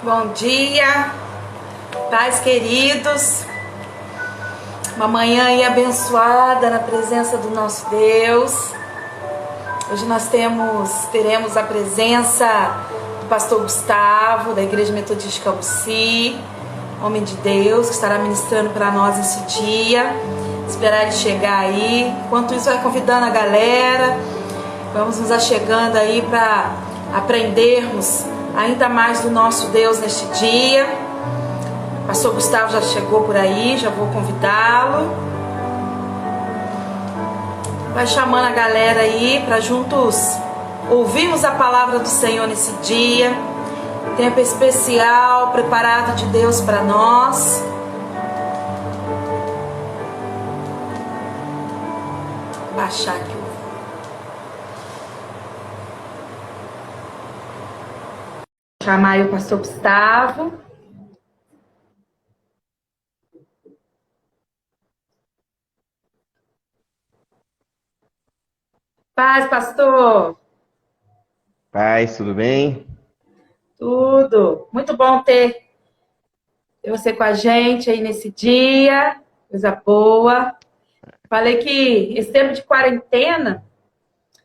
Bom dia, pais queridos, uma manhã aí abençoada na presença do nosso Deus. Hoje nós teremos a presença do pastor Gustavo, da Igreja Metodista Cabuci, homem de Deus, que estará ministrando para nós esse dia. Esperar ele chegar aí. Enquanto isso, vai convidando a galera. Vamos nos achegando aí para aprendermos ainda mais do nosso Deus neste dia. O pastor Gustavo já chegou por aí, já vou convidá-lo. Vai chamando a galera aí para juntos ouvirmos a palavra do Senhor nesse dia. Tempo especial preparado de Deus para nós. Vou baixar aqui. Chamar aí o pastor Gustavo. Paz, pastor. Paz, tudo bem? Tudo. Muito bom ter você com a gente aí nesse dia. Coisa boa. Falei que esse tempo de quarentena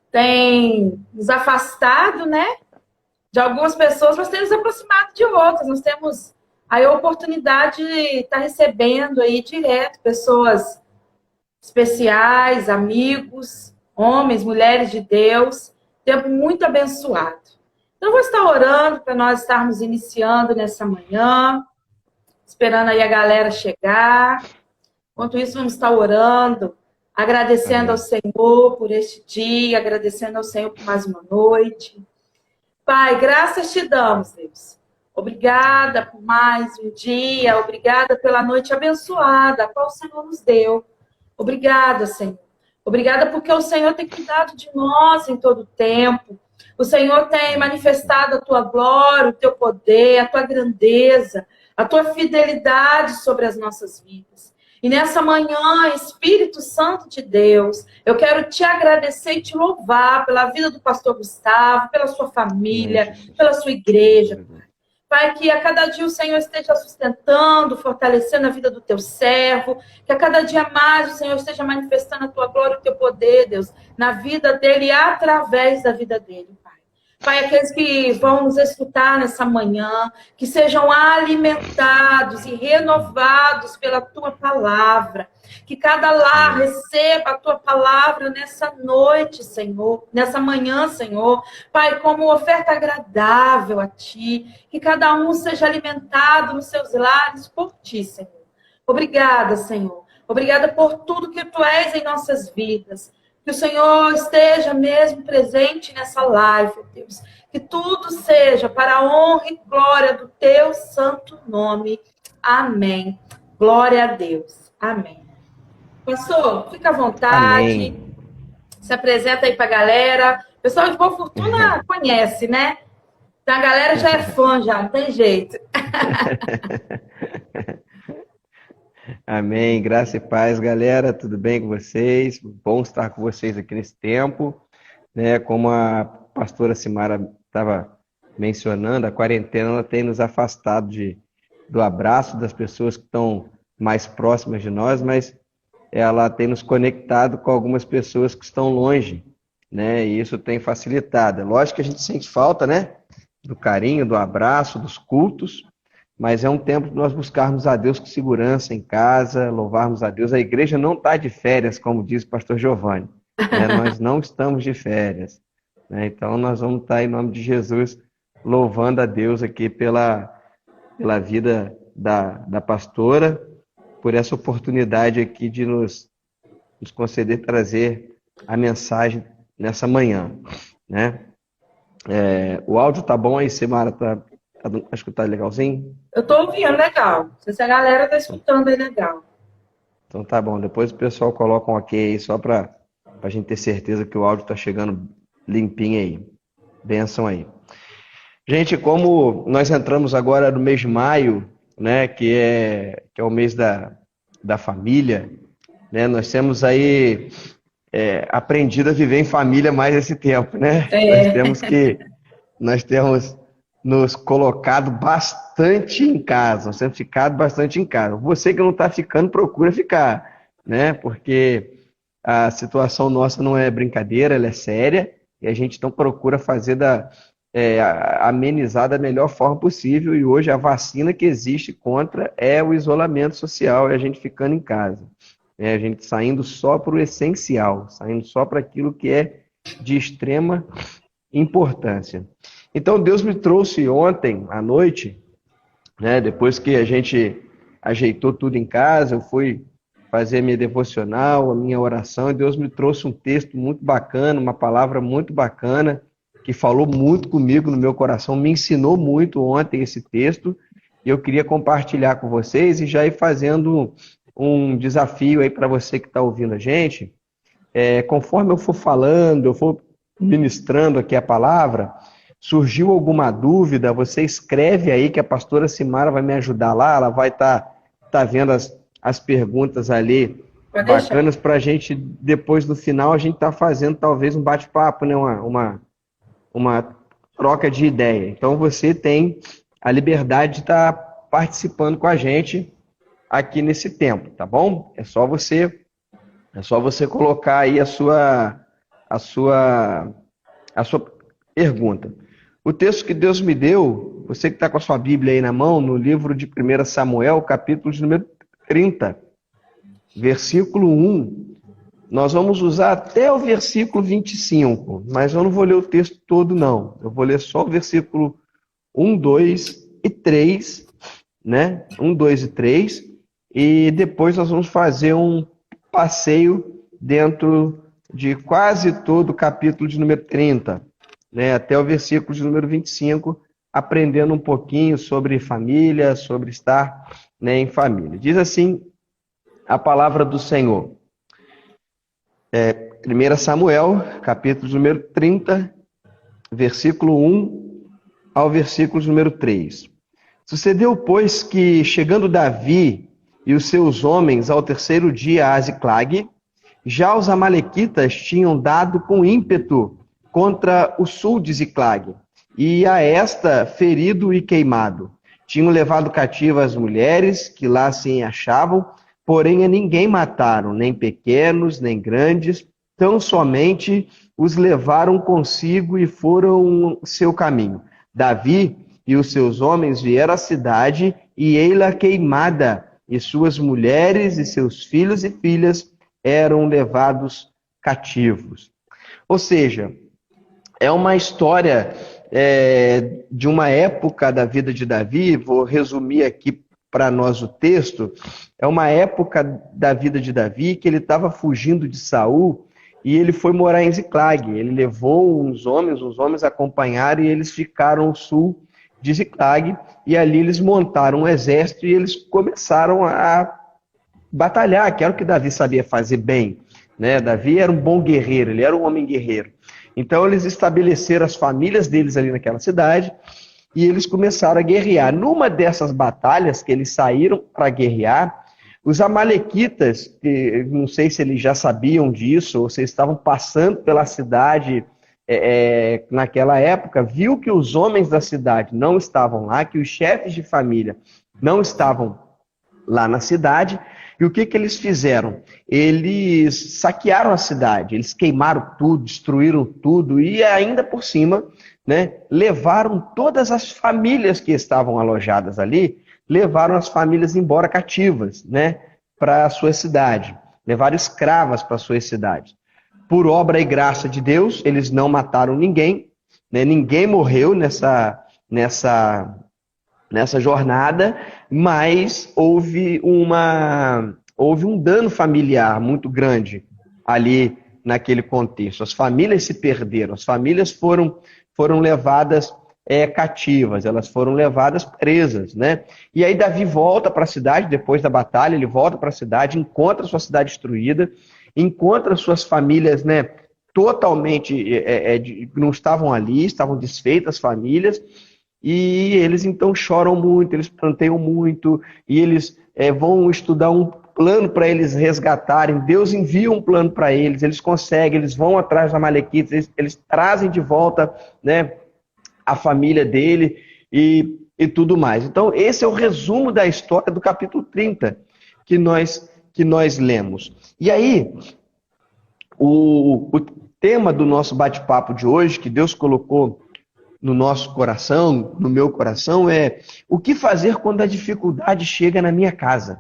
tem nos afastado, né? De algumas pessoas, nós temos nos aproximado de outras. Nós temos aí a oportunidade de estar recebendo aí direto pessoas especiais, amigos, homens, mulheres de Deus. Tempo muito abençoado. Então, eu vou estar orando para nós estarmos iniciando nessa manhã, esperando aí a galera chegar. Enquanto isso, vamos estar orando, agradecendo ao Senhor por este dia, agradecendo ao Senhor por mais uma noite. Pai, graças te damos, Deus. Obrigada por mais um dia, obrigada pela noite abençoada, a qual o Senhor nos deu. Obrigada, Senhor. Obrigada porque o Senhor tem cuidado de nós em todo o tempo. O Senhor tem manifestado a tua glória, o teu poder, a tua grandeza, a tua fidelidade sobre as nossas vidas. E nessa manhã, Espírito Santo de Deus, eu quero te agradecer e te louvar pela vida do pastor Gustavo, pela sua família, pela sua igreja. Pai, que a cada dia o Senhor esteja sustentando, fortalecendo a vida do teu servo, que a cada dia mais o Senhor esteja manifestando a tua glória e o teu poder, Deus, na vida dele e através da vida dele, Pai. Pai, aqueles que vão nos escutar nessa manhã, que sejam alimentados e renovados pela tua palavra. Que cada lar receba a tua palavra nessa noite, Senhor, nessa manhã, Senhor. Pai, como oferta agradável a ti. Que cada um seja alimentado nos seus lares por ti, Senhor. Obrigada, Senhor. Obrigada por tudo que tu és em nossas vidas. Que o Senhor esteja mesmo presente nessa live, Deus. Que tudo seja para a honra e glória do teu santo nome. Amém. Glória a Deus. Amém. Pastor, fica à vontade. Amém. Se apresenta aí para a galera. O pessoal de Boa Fortuna conhece, né? Então a galera já é fã, já, não tem jeito. Amém, graça e paz, galera, tudo bem com vocês? Bom estar com vocês aqui nesse tempo, né? Como a pastora Simara estava mencionando, a quarentena ela tem nos afastado do abraço das pessoas que estão mais próximas de nós, mas ela tem nos conectado com algumas pessoas que estão longe, né? E isso tem facilitado. É lógico que a gente sente falta, né? Do carinho, do abraço, dos cultos, mas é um tempo de nós buscarmos a Deus com segurança em casa, louvarmos a Deus. A igreja não está de férias, como diz o pastor Giovanni, né? Nós não estamos de férias, né? Então nós vamos estar, em nome de Jesus, louvando a Deus aqui pela vida da pastora, por essa oportunidade aqui de nos conceder trazer a mensagem nessa manhã, né? O áudio tá bom aí, Simara? Acho que tá legalzinho? Eu tô ouvindo legal. Não sei se a galera tá escutando aí legal. Então tá bom. Depois o pessoal coloca um ok aí, só pra gente ter certeza que o áudio tá chegando limpinho aí. Benção aí. Gente, como nós entramos agora no mês de maio, né, que é o mês da família, né, nós temos aí aprendido a viver em família mais esse tempo, né? Nós temos nos colocado bastante em casa, nós temos ficado bastante em casa. Você que não está ficando, procura ficar, né? Porque a situação nossa não é brincadeira, ela é séria, e a gente então procura fazer amenizar da melhor forma possível, e hoje a vacina que existe contra é o isolamento social, é a gente ficando em casa. A gente saindo só para o essencial, saindo só para aquilo que é de extrema importância. Então Deus me trouxe ontem à noite, né, depois que a gente ajeitou tudo em casa, eu fui fazer a minha devocional, a minha oração, e Deus me trouxe um texto muito bacana, uma palavra muito bacana, que falou muito comigo no meu coração, me ensinou muito ontem esse texto, e eu queria compartilhar com vocês e já ir fazendo um desafio aí para você que está ouvindo a gente. Conforme eu for falando, eu for ministrando aqui a palavra, surgiu alguma dúvida, você escreve aí que a pastora Simara vai me ajudar lá, ela vai estar vendo as perguntas ali Pode bacanas deixar. para a gente, depois no final, a gente tá fazendo talvez um bate-papo, né? Uma troca de ideia. Então você tem a liberdade de estar participando com a gente aqui nesse tempo, tá bom? É só você colocar aí a sua pergunta. O texto que Deus me deu, você que está com a sua Bíblia aí na mão, no livro de 1 Samuel, capítulo de número 30, versículo 1. Nós vamos usar até o versículo 25, mas eu não vou ler o texto todo, não. Eu vou ler só o versículo 1, 2 e 3, né? 1, 2 e 3, e depois nós vamos fazer um passeio dentro de quase todo o capítulo de número 30, né, até o versículo de número 25, aprendendo um pouquinho sobre família, sobre estar, né, em família. Diz assim a palavra do Senhor. 1 Samuel, capítulo de número 30, versículo 1 ao versículo de número 3. Sucedeu, pois, que, chegando Davi e os seus homens ao terceiro dia a Ziclag, já os amalequitas tinham dado com ímpeto contra o sul de Ziclag, e a esta ferido e queimado. Tinham levado cativas as mulheres que lá se achavam, porém a ninguém mataram, nem pequenos, nem grandes, tão somente os levaram consigo e foram seu caminho. Davi e os seus homens vieram à cidade, e ei-la queimada, e suas mulheres e seus filhos e filhas eram levados cativos. Ou seja, é uma história de uma época da vida de Davi, vou resumir aqui para nós o texto, é uma época da vida de Davi que ele estava fugindo de Saul e ele foi morar em Ziclag. Ele levou uns homens acompanharam e eles ficaram ao sul de Ziclag, e ali eles montaram um exército e eles começaram a batalhar, que era o que Davi sabia fazer bem, né? Davi era um bom guerreiro, ele era um homem guerreiro. Então eles estabeleceram as famílias deles ali naquela cidade e eles começaram a guerrear. Numa dessas batalhas que eles saíram para guerrear, os amalequitas, não sei se eles já sabiam disso ou se estavam passando pela cidade naquela época, viu que os homens da cidade não estavam lá, que os chefes de família não estavam lá na cidade. E o que eles fizeram? Eles saquearam a cidade, eles queimaram tudo, destruíram tudo e ainda por cima, né, levaram todas as famílias que estavam alojadas ali, levaram as famílias embora cativas, né, para a sua cidade, levaram escravas para a sua cidade. Por obra e graça de Deus, eles não mataram ninguém, né, ninguém morreu nessa jornada, mas houve um dano familiar muito grande ali naquele contexto. As famílias se perderam, as famílias foram levadas cativas, elas foram levadas presas, né? E aí Davi volta para a cidade, depois da batalha, ele volta para a cidade, encontra sua cidade destruída, encontra suas famílias, né, totalmente não estavam ali, estavam desfeitas as famílias. E eles então choram muito, eles planteiam muito, e eles vão estudar um plano para eles resgatarem. Deus envia um plano para eles, eles conseguem, eles vão atrás dos amalequitas, eles trazem de volta, né, a família dele, e tudo mais. Então, esse é o resumo da história do capítulo 30 que nós lemos. E aí, o tema do nosso bate-papo de hoje, que Deus colocou no nosso coração, no meu coração, é o que fazer quando a dificuldade chega na minha casa?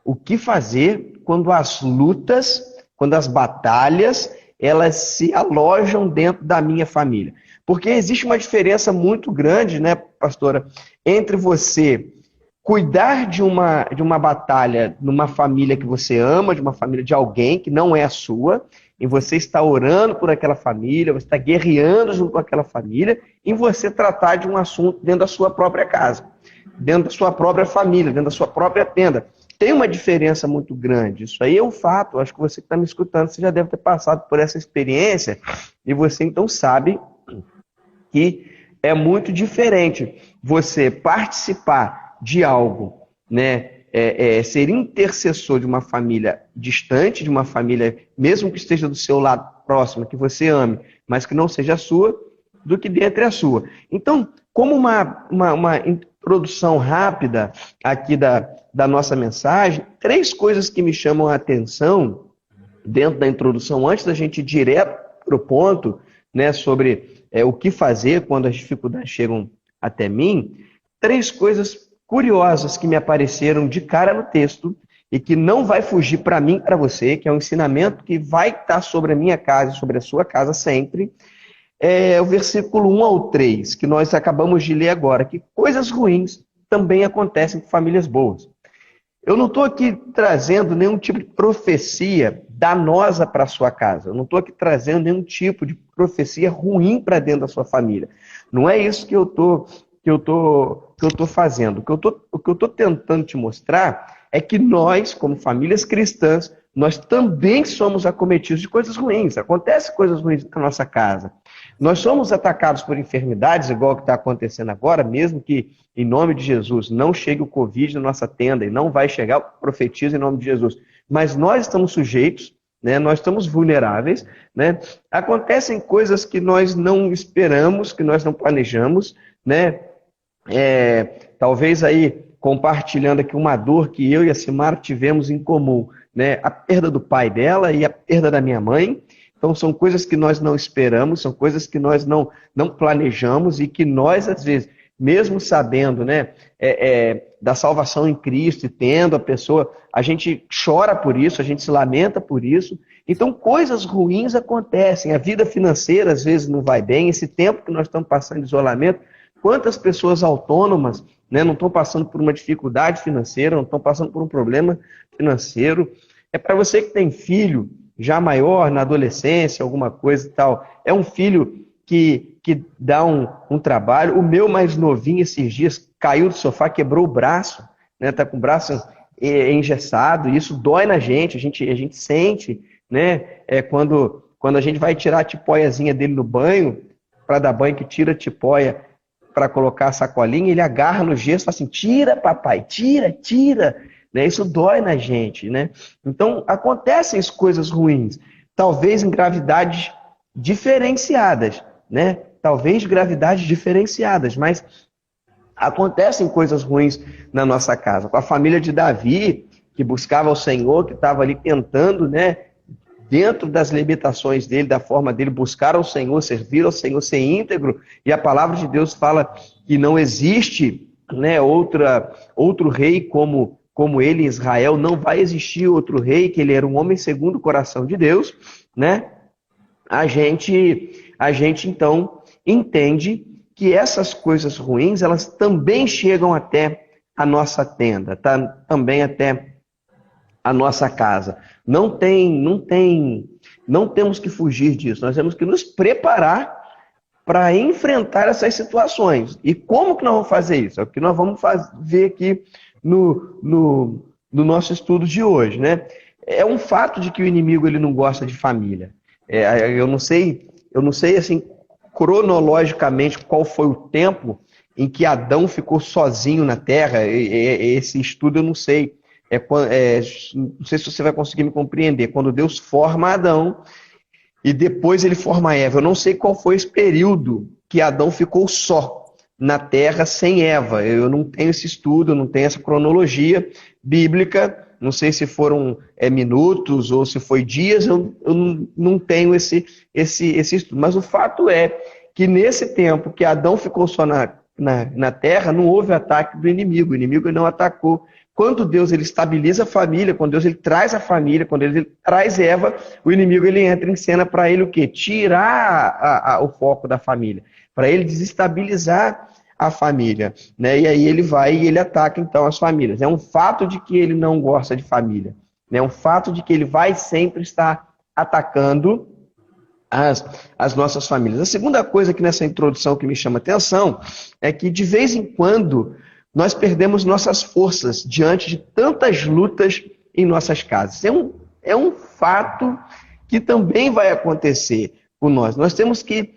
O que fazer quando as lutas, quando as batalhas, elas se alojam dentro da minha família? Porque existe uma diferença muito grande, né, pastora, entre você cuidar de uma batalha numa família que você ama, de uma família de alguém que não é a sua, e você está orando por aquela família, você está guerreando junto com aquela família, e você tratar de um assunto dentro da sua própria casa, dentro da sua própria família, dentro da sua própria tenda. Tem uma diferença muito grande. Isso aí é um fato. Acho que você que está me escutando, você já deve ter passado por essa experiência, e você então sabe que é muito diferente você participar de algo, né? Ser intercessor de uma família distante, de uma família, mesmo que esteja do seu lado próximo, que você ame, mas que não seja a sua, do que dentro é a sua. Então, como uma introdução rápida aqui da nossa mensagem, 3 coisas que me chamam a atenção dentro da introdução, antes da gente ir direto para o ponto, né, sobre o que fazer quando as dificuldades chegam até mim. 3 coisas curiosas que me apareceram de cara no texto e que não vai fugir para mim e para você, que é um ensinamento que vai estar sobre a minha casa e sobre a sua casa sempre. É o versículo 1 ao 3, que nós acabamos de ler agora, que coisas ruins também acontecem com famílias boas. Eu não estou aqui trazendo nenhum tipo de profecia danosa para a sua casa. Eu não estou aqui trazendo nenhum tipo de profecia ruim para dentro da sua família. Não é isso que eu estou fazendo. O que eu estou tentando te mostrar é que nós, como famílias cristãs, nós também somos acometidos de coisas ruins. Acontecem coisas ruins na nossa casa. Nós somos atacados por enfermidades, igual o que está acontecendo agora, mesmo que, em nome de Jesus, não chegue o Covid na nossa tenda, e não vai chegar, profetiza em nome de Jesus. Mas nós estamos sujeitos, né? Nós estamos vulneráveis, né? Acontecem coisas que nós não esperamos, que nós não planejamos, né? Talvez aí, compartilhando aqui uma dor que eu e a Simara tivemos em comum, né? A perda do pai dela e a perda da minha mãe. Então, são coisas que nós não esperamos, são coisas que nós não planejamos e que nós, às vezes, mesmo sabendo, né, da salvação em Cristo e tendo a pessoa, a gente chora por isso, a gente se lamenta por isso. Então, coisas ruins acontecem. A vida financeira, às vezes, não vai bem. Esse tempo que nós estamos passando de isolamento, quantas pessoas autônomas, né, não estão passando por uma dificuldade financeira, não estão passando por um problema financeiro. É para você que tem filho já maior, na adolescência, alguma coisa e tal, é um filho que dá um trabalho. O meu mais novinho esses dias caiu do sofá, quebrou o braço, né? Tá com o braço engessado, e isso dói na gente, a gente sente, né? Quando a gente vai tirar a tipóiazinha dele no banho, para dar banho, que tira a tipóia para colocar a sacolinha, ele agarra no gesso e fala assim: tira, papai, tira. Né? Isso dói na gente, né? Então, acontecem as coisas ruins. Talvez em gravidades diferenciadas, né? Talvez gravidades diferenciadas, mas acontecem coisas ruins na nossa casa. Com a família de Davi, que buscava o Senhor, que estava ali tentando, né? Dentro das limitações dele, da forma dele, buscar ao Senhor, servir ao Senhor, ser íntegro. E a palavra de Deus fala que não existe, né, outro rei como ele em Israel, não vai existir outro rei, que ele era um homem segundo o coração de Deus, né? A gente então entende que essas coisas ruins, elas também chegam até a nossa tenda, também até a nossa casa. Não temos que fugir disso, nós temos que nos preparar para enfrentar essas situações. E como que nós vamos fazer isso? É o que nós vamos ver aqui no nosso estudo de hoje, né? É um fato de que o inimigo ele não gosta de família. Eu não sei assim cronologicamente qual foi o tempo em que Adão ficou sozinho na Terra. Esse estudo eu não sei. Não sei se você vai conseguir me compreender. Quando Deus forma Adão e depois ele forma Eva. Eu não sei qual foi esse período que Adão ficou só. na Terra sem Eva. Eu não tenho esse estudo, eu não tenho essa cronologia bíblica, não sei se foram minutos ou se foi dias, eu não tenho esse estudo. Mas o fato é que nesse tempo que Adão ficou só na Terra, não houve ataque do inimigo, o inimigo não atacou. Quando Deus ele estabiliza a família, quando Deus ele traz a família, quando ele traz Eva, o inimigo ele entra em cena para ele o quê? Tirar o foco da família, para ele desestabilizar a família, né? E aí ele vai e ele ataca então as famílias. É um fato de que ele não gosta de família, né? É um fato de que ele vai sempre estar atacando as nossas famílias. A segunda coisa que nessa introdução que me chama atenção é que de vez em quando nós perdemos nossas forças diante de tantas lutas em nossas casas. É um fato que também vai acontecer com nós. Nós temos que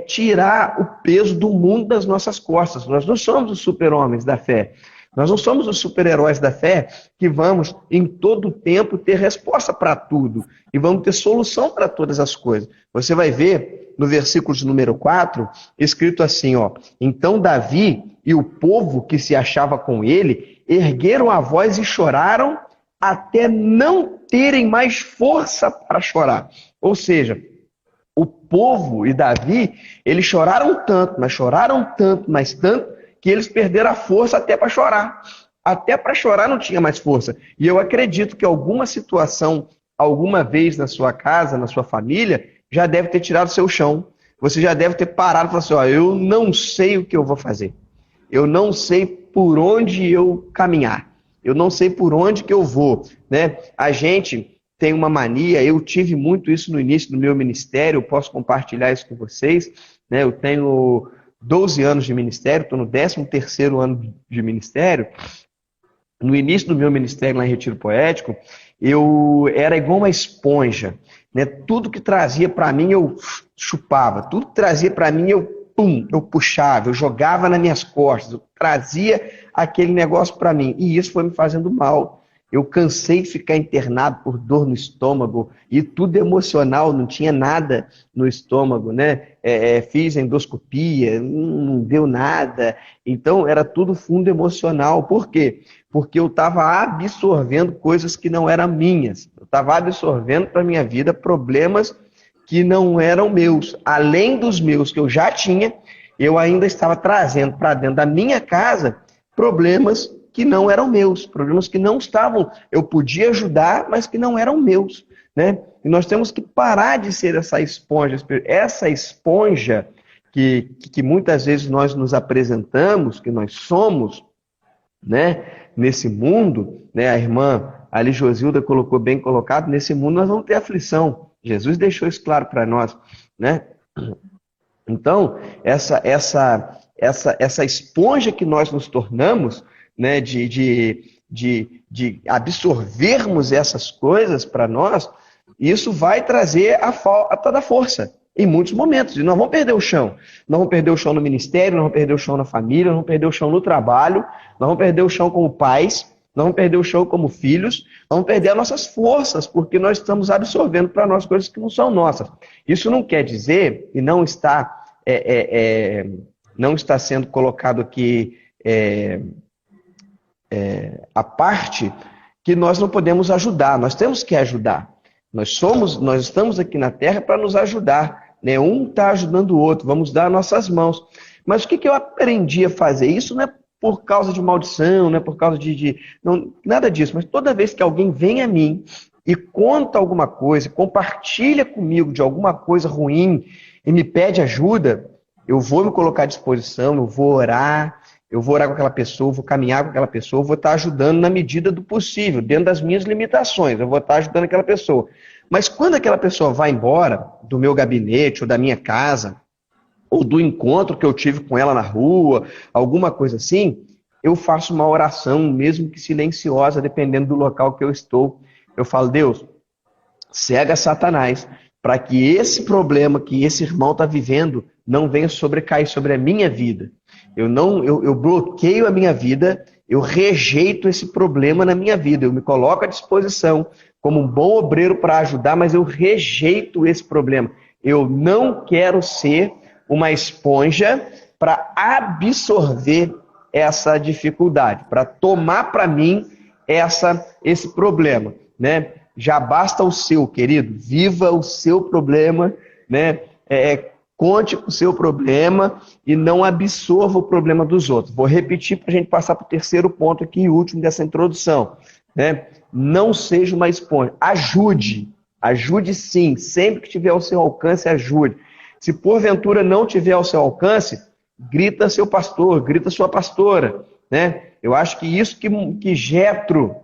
tirar o peso do mundo das nossas costas. Nós não somos os super-homens da fé. Nós não somos os super-heróis da fé que vamos, em todo o tempo, ter resposta para tudo. E vamos ter solução para todas as coisas. Você vai ver, no versículo de número 4, escrito assim, ó: então Davi e o povo que se achava com ele ergueram a voz e choraram até não terem mais força para chorar. Ou seja, o povo e Davi, eles choraram tanto, mas tanto, que eles perderam a força até para chorar. Até para chorar não tinha mais força. E eu acredito que alguma situação, alguma vez na sua casa, na sua família, já deve ter tirado o seu chão. Você já deve ter parado e falado assim, ó, eu não sei o que eu vou fazer. Eu não sei por onde eu caminhar. Eu não sei por onde que eu vou, né? A gente tem uma mania, eu tive muito isso no início do meu ministério, eu posso compartilhar isso com vocês, né? Eu tenho 12 anos de ministério, estou no 13º ano de ministério. No início do meu ministério lá em Retiro Poético, eu era igual uma esponja, né? Tudo que trazia para mim eu chupava, tudo que trazia para mim eu puxava, eu jogava nas minhas costas, eu trazia aquele negócio para mim, e isso foi me fazendo mal. Eu cansei de ficar internado por dor no estômago, e tudo emocional, não tinha nada no estômago, né? Fiz endoscopia, não deu nada. Então, era tudo fundo emocional. Por quê? Porque eu estava absorvendo coisas que não eram minhas. Eu estava absorvendo para a minha vida problemas que não eram meus. Além dos meus que eu já tinha, eu ainda estava trazendo para dentro da minha casa problemas que não eram meus, problemas que não estavam, eu podia ajudar, mas que não eram meus, né? E nós temos que parar de ser essa esponja que muitas vezes nós nos apresentamos, que nós somos, né? Nesse mundo, né? A irmã Ali Josilda colocou bem colocado, nesse mundo nós vamos ter aflição. Jesus deixou isso claro para nós, né? Então, essa esponja que nós nos tornamos, né, de absorvermos essas coisas para nós, isso vai trazer a falta da força em muitos momentos. E nós vamos perder o chão. Nós vamos perder o chão no ministério, nós vamos perder o chão na família, nós vamos perder o chão no trabalho, nós vamos perder o chão como pais, nós vamos perder o chão como filhos, nós vamos perder as nossas forças, porque nós estamos absorvendo para nós coisas que não são nossas. Isso não quer dizer, e não está sendo colocado aqui a parte, que nós não podemos ajudar, nós temos que ajudar. Nós estamos aqui na Terra para nos ajudar, né? Um está ajudando o outro, vamos dar nossas mãos. Mas o que eu aprendi a fazer? Isso não é por causa de maldição, não é por causa não, nada disso, mas toda vez que alguém vem a mim e conta alguma coisa, compartilha comigo de alguma coisa ruim e me pede ajuda, eu vou me colocar à disposição, eu vou orar com aquela pessoa, eu vou caminhar com aquela pessoa, eu vou estar ajudando na medida do possível, dentro das minhas limitações, eu vou estar ajudando aquela pessoa. Mas quando aquela pessoa vai embora do meu gabinete ou da minha casa, ou do encontro que eu tive com ela na rua, alguma coisa assim, eu faço uma oração, mesmo que silenciosa, dependendo do local que eu estou. Eu falo, Deus, cega Satanás, para que esse problema que esse irmão está vivendo não venha sobrecair sobre a minha vida. Eu bloqueio a minha vida, eu rejeito esse problema na minha vida, eu me coloco à disposição como um bom obreiro para ajudar, mas eu rejeito esse problema. Eu não quero ser uma esponja para absorver essa dificuldade, para tomar para mim esse problema, né? Já basta o seu, querido, viva o seu problema, né? Conte com o seu problema e não absorva o problema dos outros. Vou repetir para a gente passar para o terceiro ponto aqui, último dessa introdução, né? Não seja uma esponja, ajude sim, sempre que tiver ao seu alcance, ajude. Se porventura não tiver ao seu alcance, grita seu pastor, grita sua pastora, né? Eu acho que isso que Jetro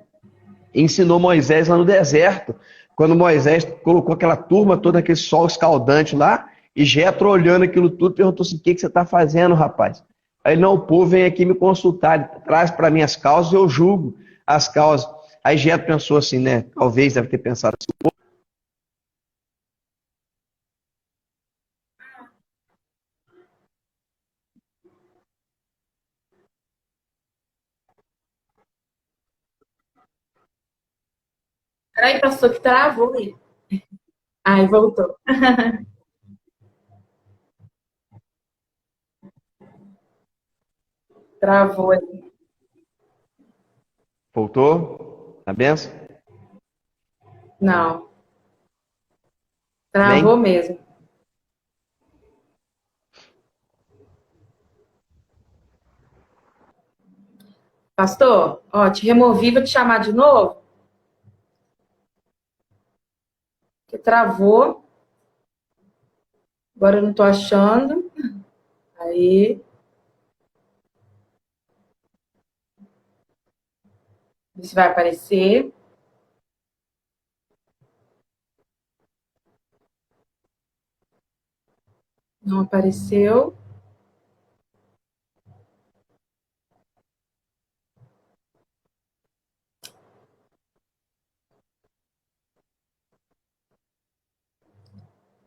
ensinou Moisés lá no deserto, quando Moisés colocou aquela turma toda, aquele sol escaldante lá, e Jetro olhando aquilo tudo, perguntou assim, o que você está fazendo, rapaz? Aí, não, o povo vem aqui me consultar, ele traz para mim as causas, eu julgo as causas. Aí Jetro pensou assim, né? Talvez deve ter pensado assim, Peraí, pastor, que travou aí. Aí, voltou. Travou aí. voltou? Na benção? Não, travou Amém? mesmo. Pastor, ó, te removi, vou te chamar de novo, que travou. Agora eu não tô achando. Aí, vê se vai aparecer. Não apareceu.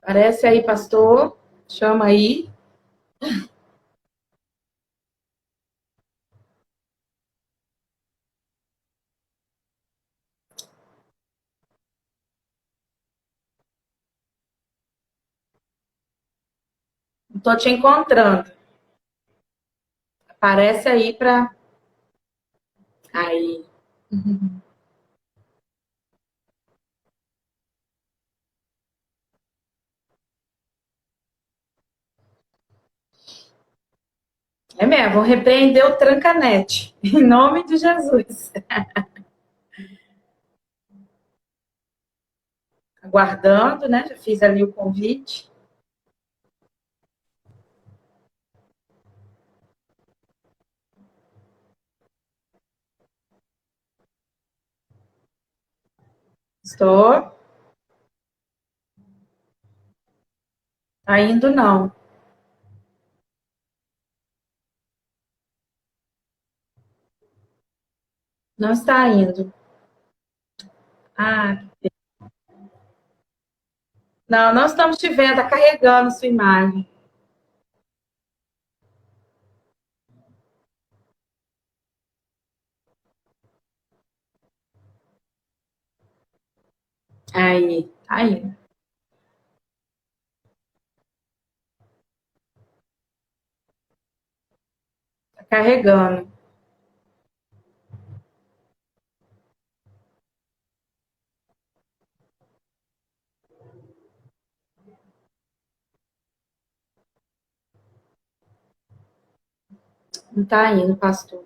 Aparece aí, pastor. Chama aí. Não tô te encontrando. Aparece aí pra. Aí. É mesmo, vou repreender o trancanete. Em nome de Jesus. Aguardando, né? Já fiz ali o convite. Estou. Ainda não. Não está indo. Ah, não, não estamos te vendo. Está carregando sua imagem. Aí, aí. Está carregando. Não está indo, pastor.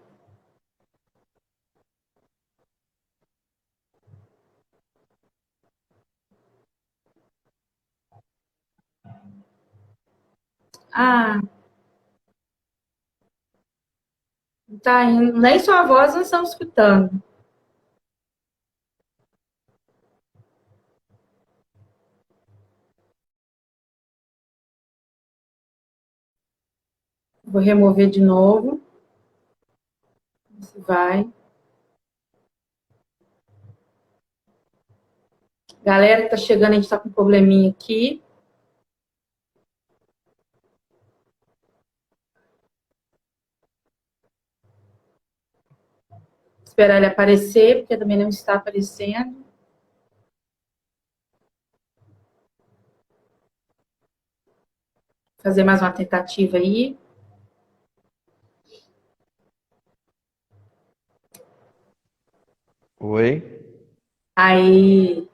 Ah, não está indo. Nem sua voz não estamos escutando. Vou remover de novo. Vai. Galera que está chegando, a gente está com um probleminha aqui. Esperar ele aparecer, porque também não está aparecendo. Fazer mais uma tentativa aí. Oi? Aí,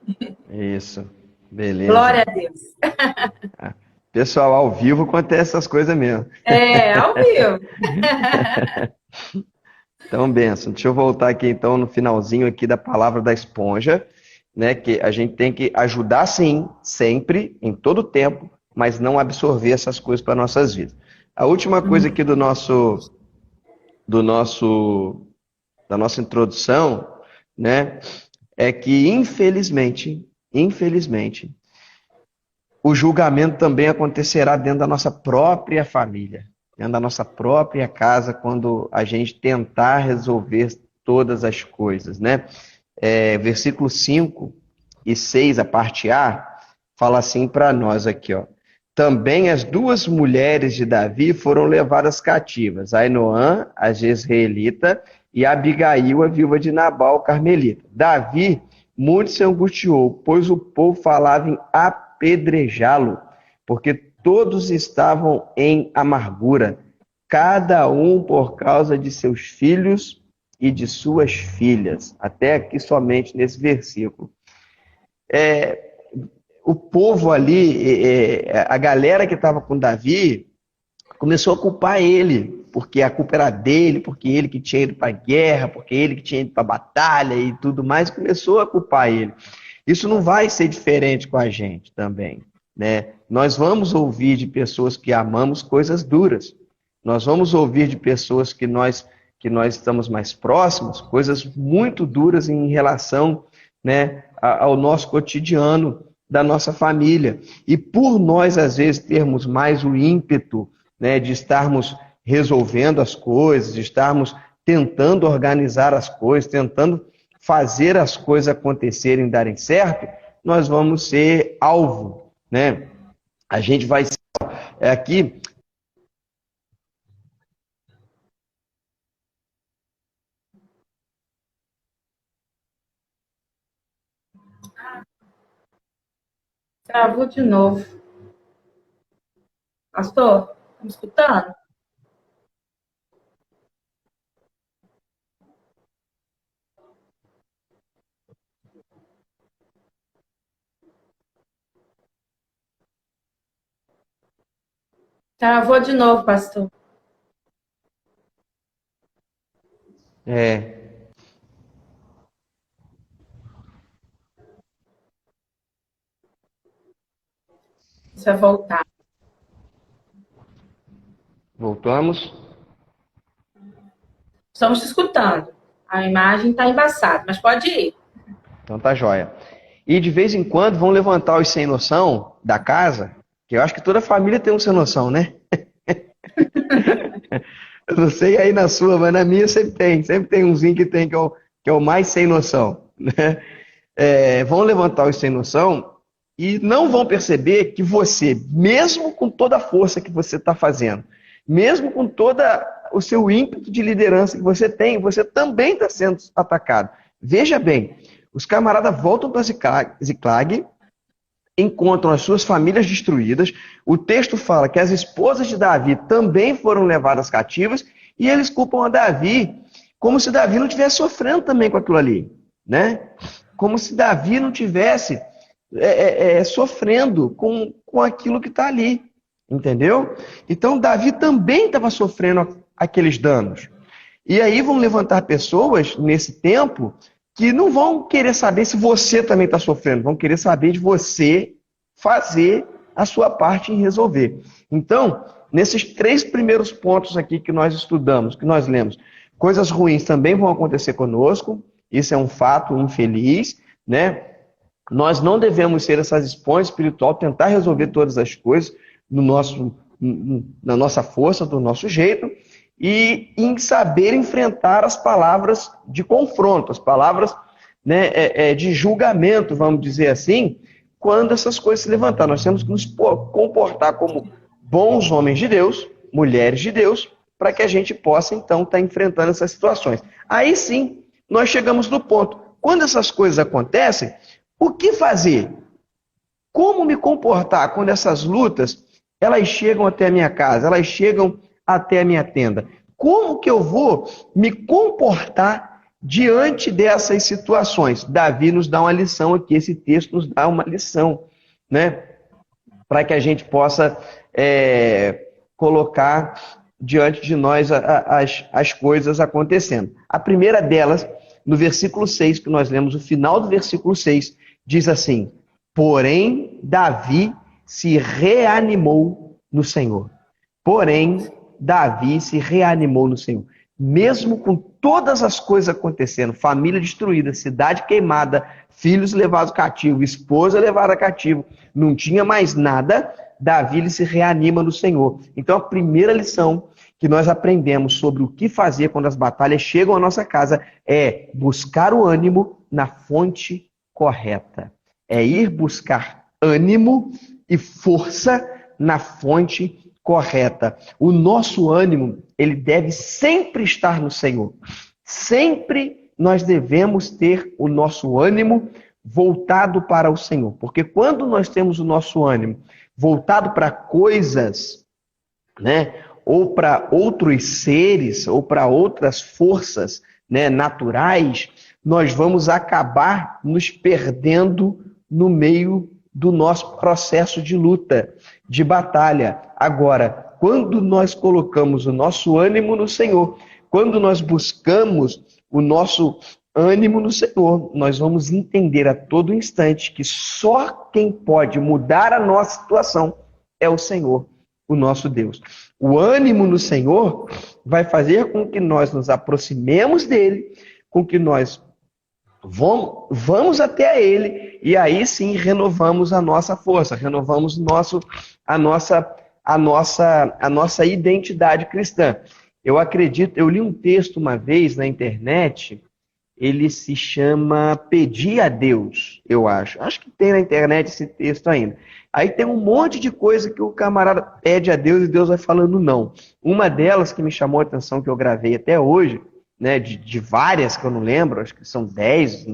Isso. Beleza. glória a Deus. Pessoal, ao vivo acontece essas coisas mesmo. É, ao vivo. Então, benção. Deixa eu voltar aqui então no finalzinho aqui da palavra da esponja, né? Que a gente tem que ajudar sim, sempre, em todo tempo, mas não absorver essas coisas para nossas vidas. A última coisa aqui do nosso, da nossa introdução, né? É que infelizmente, o julgamento também acontecerá dentro da nossa própria família, dentro da nossa própria casa, quando a gente tentar resolver todas as coisas, né? Versículo 5 e 6, a parte A, fala assim para nós aqui, ó. Também as duas mulheres de Davi foram levadas cativas, Ainoã, a jezreelita, e Abigail, a viúva de Nabal, carmelita. Davi muito se angustiou, pois o povo falava em apedrejá-lo, porque todos estavam em amargura, cada um por causa de seus filhos e de suas filhas. Até aqui somente nesse versículo. O povo ali, a galera que estava com Davi, começou a culpar ele, porque a culpa era dele, porque ele que tinha ido para a guerra, porque ele que tinha ido para a batalha e tudo mais, começou a culpar ele. Isso não vai ser diferente com a gente também, né? Nós vamos ouvir de pessoas que amamos coisas duras. Nós vamos ouvir de pessoas que nós estamos mais próximos, coisas muito duras em relação, né, ao nosso cotidiano, da nossa família. E por nós, às vezes, termos mais o ímpeto, né, de estarmos resolvendo as coisas, de estarmos tentando organizar as coisas, tentando fazer as coisas acontecerem, darem certo, nós vamos ser alvo, né? A gente vai ser aqui. Travou de novo. Pastor, tá me escutando? Travou de novo, pastor. É, Isso vai voltar. voltamos. Estamos te escutando. A imagem está embaçada, mas pode ir. Então tá jóia. E de vez em quando vão levantar os sem noção da casa, que eu acho que toda família tem um sem noção, né? Eu não sei aí na sua, mas na minha sempre tem umzinho que tem, que é o mais sem noção, né? Vão levantar os sem noção e não vão perceber que você, mesmo com toda a força que você está fazendo, mesmo com todo o seu ímpeto de liderança que você tem, você também está sendo atacado. Veja bem, os camaradas voltam para Ziclag, encontram as suas famílias destruídas. O texto fala que as esposas de Davi também foram levadas cativas e eles culpam a Davi como se Davi não estivesse sofrendo também com aquilo ali, né? Como se Davi não tivesse sofrendo com aquilo que está ali, entendeu? Então Davi também estava sofrendo aqueles danos. E aí vão levantar pessoas nesse tempo que não vão querer saber se você também está sofrendo, vão querer saber de você fazer a sua parte em resolver. Então, nesses 3 primeiros pontos aqui que nós estudamos, que nós lemos, coisas ruins também vão acontecer conosco, isso é um fato infeliz, né? Nós não devemos ser essas esponjas espirituais, tentar resolver todas as coisas na nossa força, do nosso jeito, e em saber enfrentar as palavras de confronto, as palavras, né, de julgamento, vamos dizer assim, quando essas coisas se levantar. Nós temos que nos comportar como bons homens de Deus, mulheres de Deus, para que a gente possa, então, estar enfrentando essas situações. Aí sim, nós chegamos no ponto. Quando essas coisas acontecem, o que fazer? Como me comportar quando essas lutas, elas chegam até a minha casa, elas chegam até a minha tenda? Como que eu vou me comportar Diante dessas situações, Davi nos dá uma lição aqui, esse texto nos dá uma lição, né? Para que a gente possa colocar diante de nós as coisas acontecendo. A primeira delas, no versículo 6, que nós lemos, o final do versículo 6, diz assim: porém, Davi se reanimou no Senhor. Porém, Davi se reanimou no Senhor. Mesmo com todas as coisas acontecendo, família destruída, cidade queimada, filhos levados cativo, esposa levada cativo, não tinha mais nada, Davi ele se reanima no Senhor. Então a primeira lição que nós aprendemos sobre o que fazer quando as batalhas chegam à nossa casa é buscar o ânimo na fonte correta. É ir buscar ânimo e força na fonte correta. O nosso ânimo, ele deve sempre estar no Senhor. Sempre nós devemos ter o nosso ânimo voltado para o Senhor. Porque quando nós temos o nosso ânimo voltado para coisas, né, ou para outros seres, ou para outras forças, né, naturais, nós vamos acabar nos perdendo no meio do nosso processo de luta, de batalha. Agora, quando nós colocamos o nosso ânimo no Senhor, quando nós buscamos o nosso ânimo no Senhor, nós vamos entender a todo instante que só quem pode mudar a nossa situação é o Senhor, o nosso Deus. O ânimo no Senhor vai fazer com que nós nos aproximemos dele, com que nós vamos até ele, e aí sim renovamos a nossa força, renovamos a nossa identidade cristã. Eu acredito, eu li um texto uma vez na internet, ele se chama Pedir a Deus, eu acho. Acho que tem na internet esse texto ainda. Aí tem um monte de coisa que o camarada pede a Deus e Deus vai falando não. Uma delas que me chamou a atenção, que eu gravei até hoje, né, de várias que eu não lembro, acho que são 10,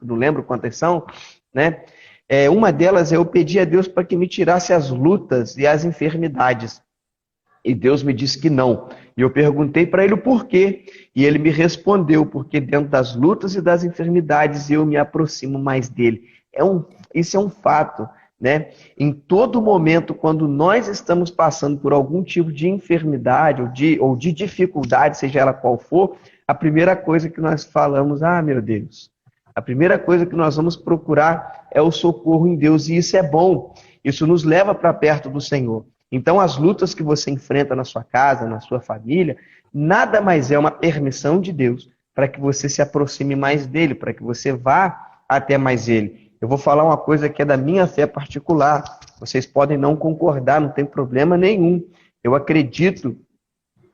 não lembro quantas são, né? Uma delas é eu pedi a Deus para que me tirasse as lutas e as enfermidades. E Deus me disse que não. E eu perguntei para ele o porquê. E ele me respondeu, porque dentro das lutas e das enfermidades eu me aproximo mais dele. Isso é um fato, né? Em todo momento, quando nós estamos passando por algum tipo de enfermidade ou de dificuldade, seja ela qual for, a primeira coisa que nós falamos, meu Deus, a primeira coisa que nós vamos procurar é o socorro em Deus. E isso é bom. Isso nos leva para perto do Senhor. Então, as lutas que você enfrenta na sua casa, na sua família, nada mais é uma permissão de Deus para que você se aproxime mais dele, para que você vá até mais ele. Eu vou falar uma coisa que é da minha fé particular. Vocês podem não concordar, não tem problema nenhum. Eu acredito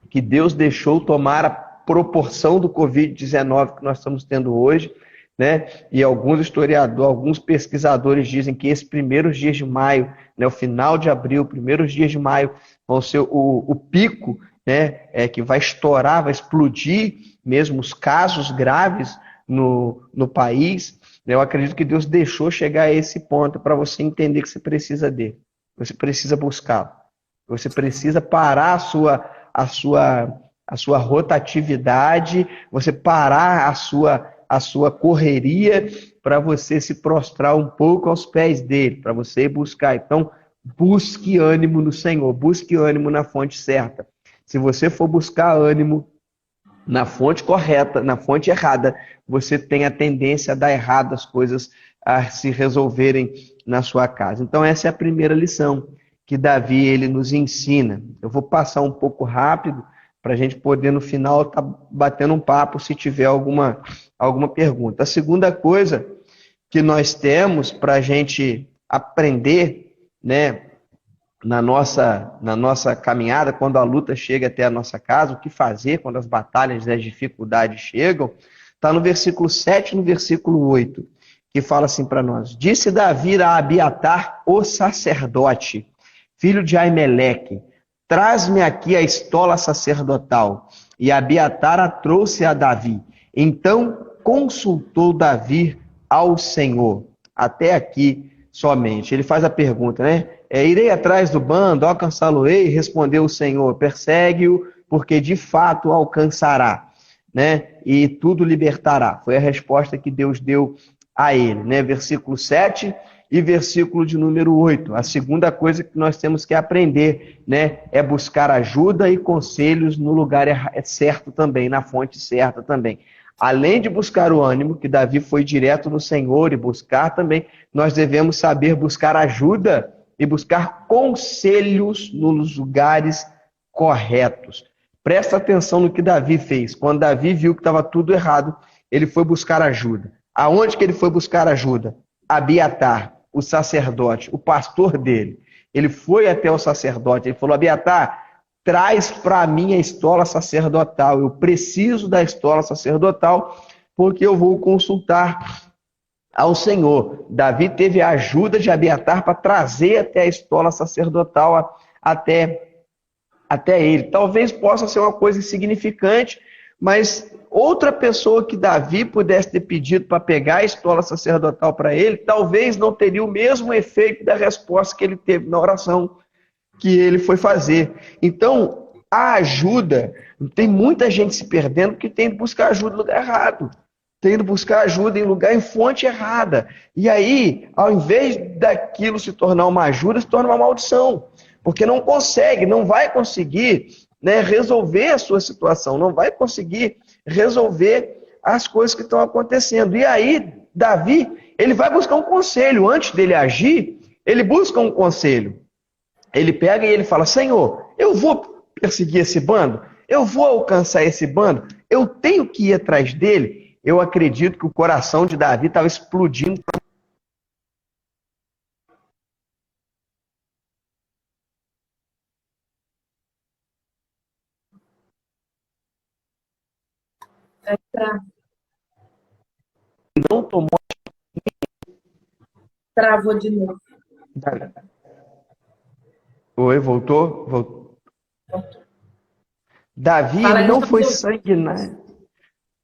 que Deus deixou tomar a proporção do Covid-19 que nós estamos tendo hoje, né? E alguns historiadores, alguns pesquisadores dizem que esses primeiros dias de maio, né, o final de abril, primeiros dias de maio, vão ser o pico, né, que vai estourar, vai explodir mesmo os casos graves no país. Eu acredito que Deus deixou chegar a esse ponto para você entender que você precisa dele. Você precisa buscá-lo. Você precisa parar a sua rotatividade, você parar a sua correria para você se prostrar um pouco aos pés dele, para você buscar. Então, busque ânimo no Senhor, busque ânimo na fonte certa. Se você for buscar ânimo na fonte correta, na fonte errada, você tem a tendência a dar errado as coisas a se resolverem na sua casa. Então, essa é a primeira lição que Davi ele nos ensina. Eu vou passar um pouco rápido para a gente poder, no final, estar batendo um papo se tiver alguma pergunta. A segunda coisa que nós temos para a gente aprender, né, na nossa caminhada, quando a luta chega até a nossa casa, o que fazer quando as batalhas e as dificuldades chegam, está no versículo 7 e no versículo 8, que fala assim para nós: disse Davi a Abiatar, o sacerdote, filho de Aimeleque, traz-me aqui a estola sacerdotal. E Abiatar a trouxe a Davi. Então consultou Davi ao Senhor. Até aqui somente. Ele faz a pergunta, né? Irei atrás do bando, alcançá-lo-ei? Respondeu o Senhor: persegue-o, porque de fato alcançará. né? E tudo libertará. Foi a resposta que Deus deu a ele, né? Versículo 7 e versículo de número 8. A segunda coisa que nós temos que aprender, né, é buscar ajuda e conselhos no lugar certo também, na fonte certa também. Além de buscar o ânimo, que Davi foi direto no Senhor e buscar também, nós devemos saber buscar ajuda e buscar conselhos nos lugares corretos. Presta atenção no que Davi fez. Quando Davi viu que estava tudo errado, ele foi buscar ajuda. Aonde que ele foi buscar ajuda? Abiatar, o sacerdote, o pastor dele. Ele foi até o sacerdote, ele falou: Abiatar, traz para mim a estola sacerdotal. Eu preciso da estola sacerdotal porque eu vou consultar ao Senhor. Davi teve a ajuda de Abiatar para trazer até a estola sacerdotal até ele. Talvez possa ser uma coisa insignificante, mas outra pessoa que Davi pudesse ter pedido para pegar a estola sacerdotal para ele, talvez não teria o mesmo efeito da resposta que ele teve na oração que ele foi fazer. Então, a ajuda, tem muita gente se perdendo porque tem que buscar ajuda no lugar errado. Tem que buscar ajuda em fonte errada. E aí, ao invés daquilo se tornar uma ajuda, se torna uma maldição. Porque não consegue, não vai conseguir, né, resolver a sua situação, não vai conseguir resolver as coisas que estão acontecendo. E aí, Davi, ele vai buscar um conselho. Antes dele agir, ele busca um conselho. Ele pega e ele fala: Senhor, eu vou perseguir esse bando? Eu vou alcançar esse bando? Eu tenho que ir atrás dele? Eu acredito que o coração de Davi estava explodindo. Tra- Não tomou. Travou de novo. Oi, voltou? Voltou. Davi Fala aí, não nós foi estamos sanguinário.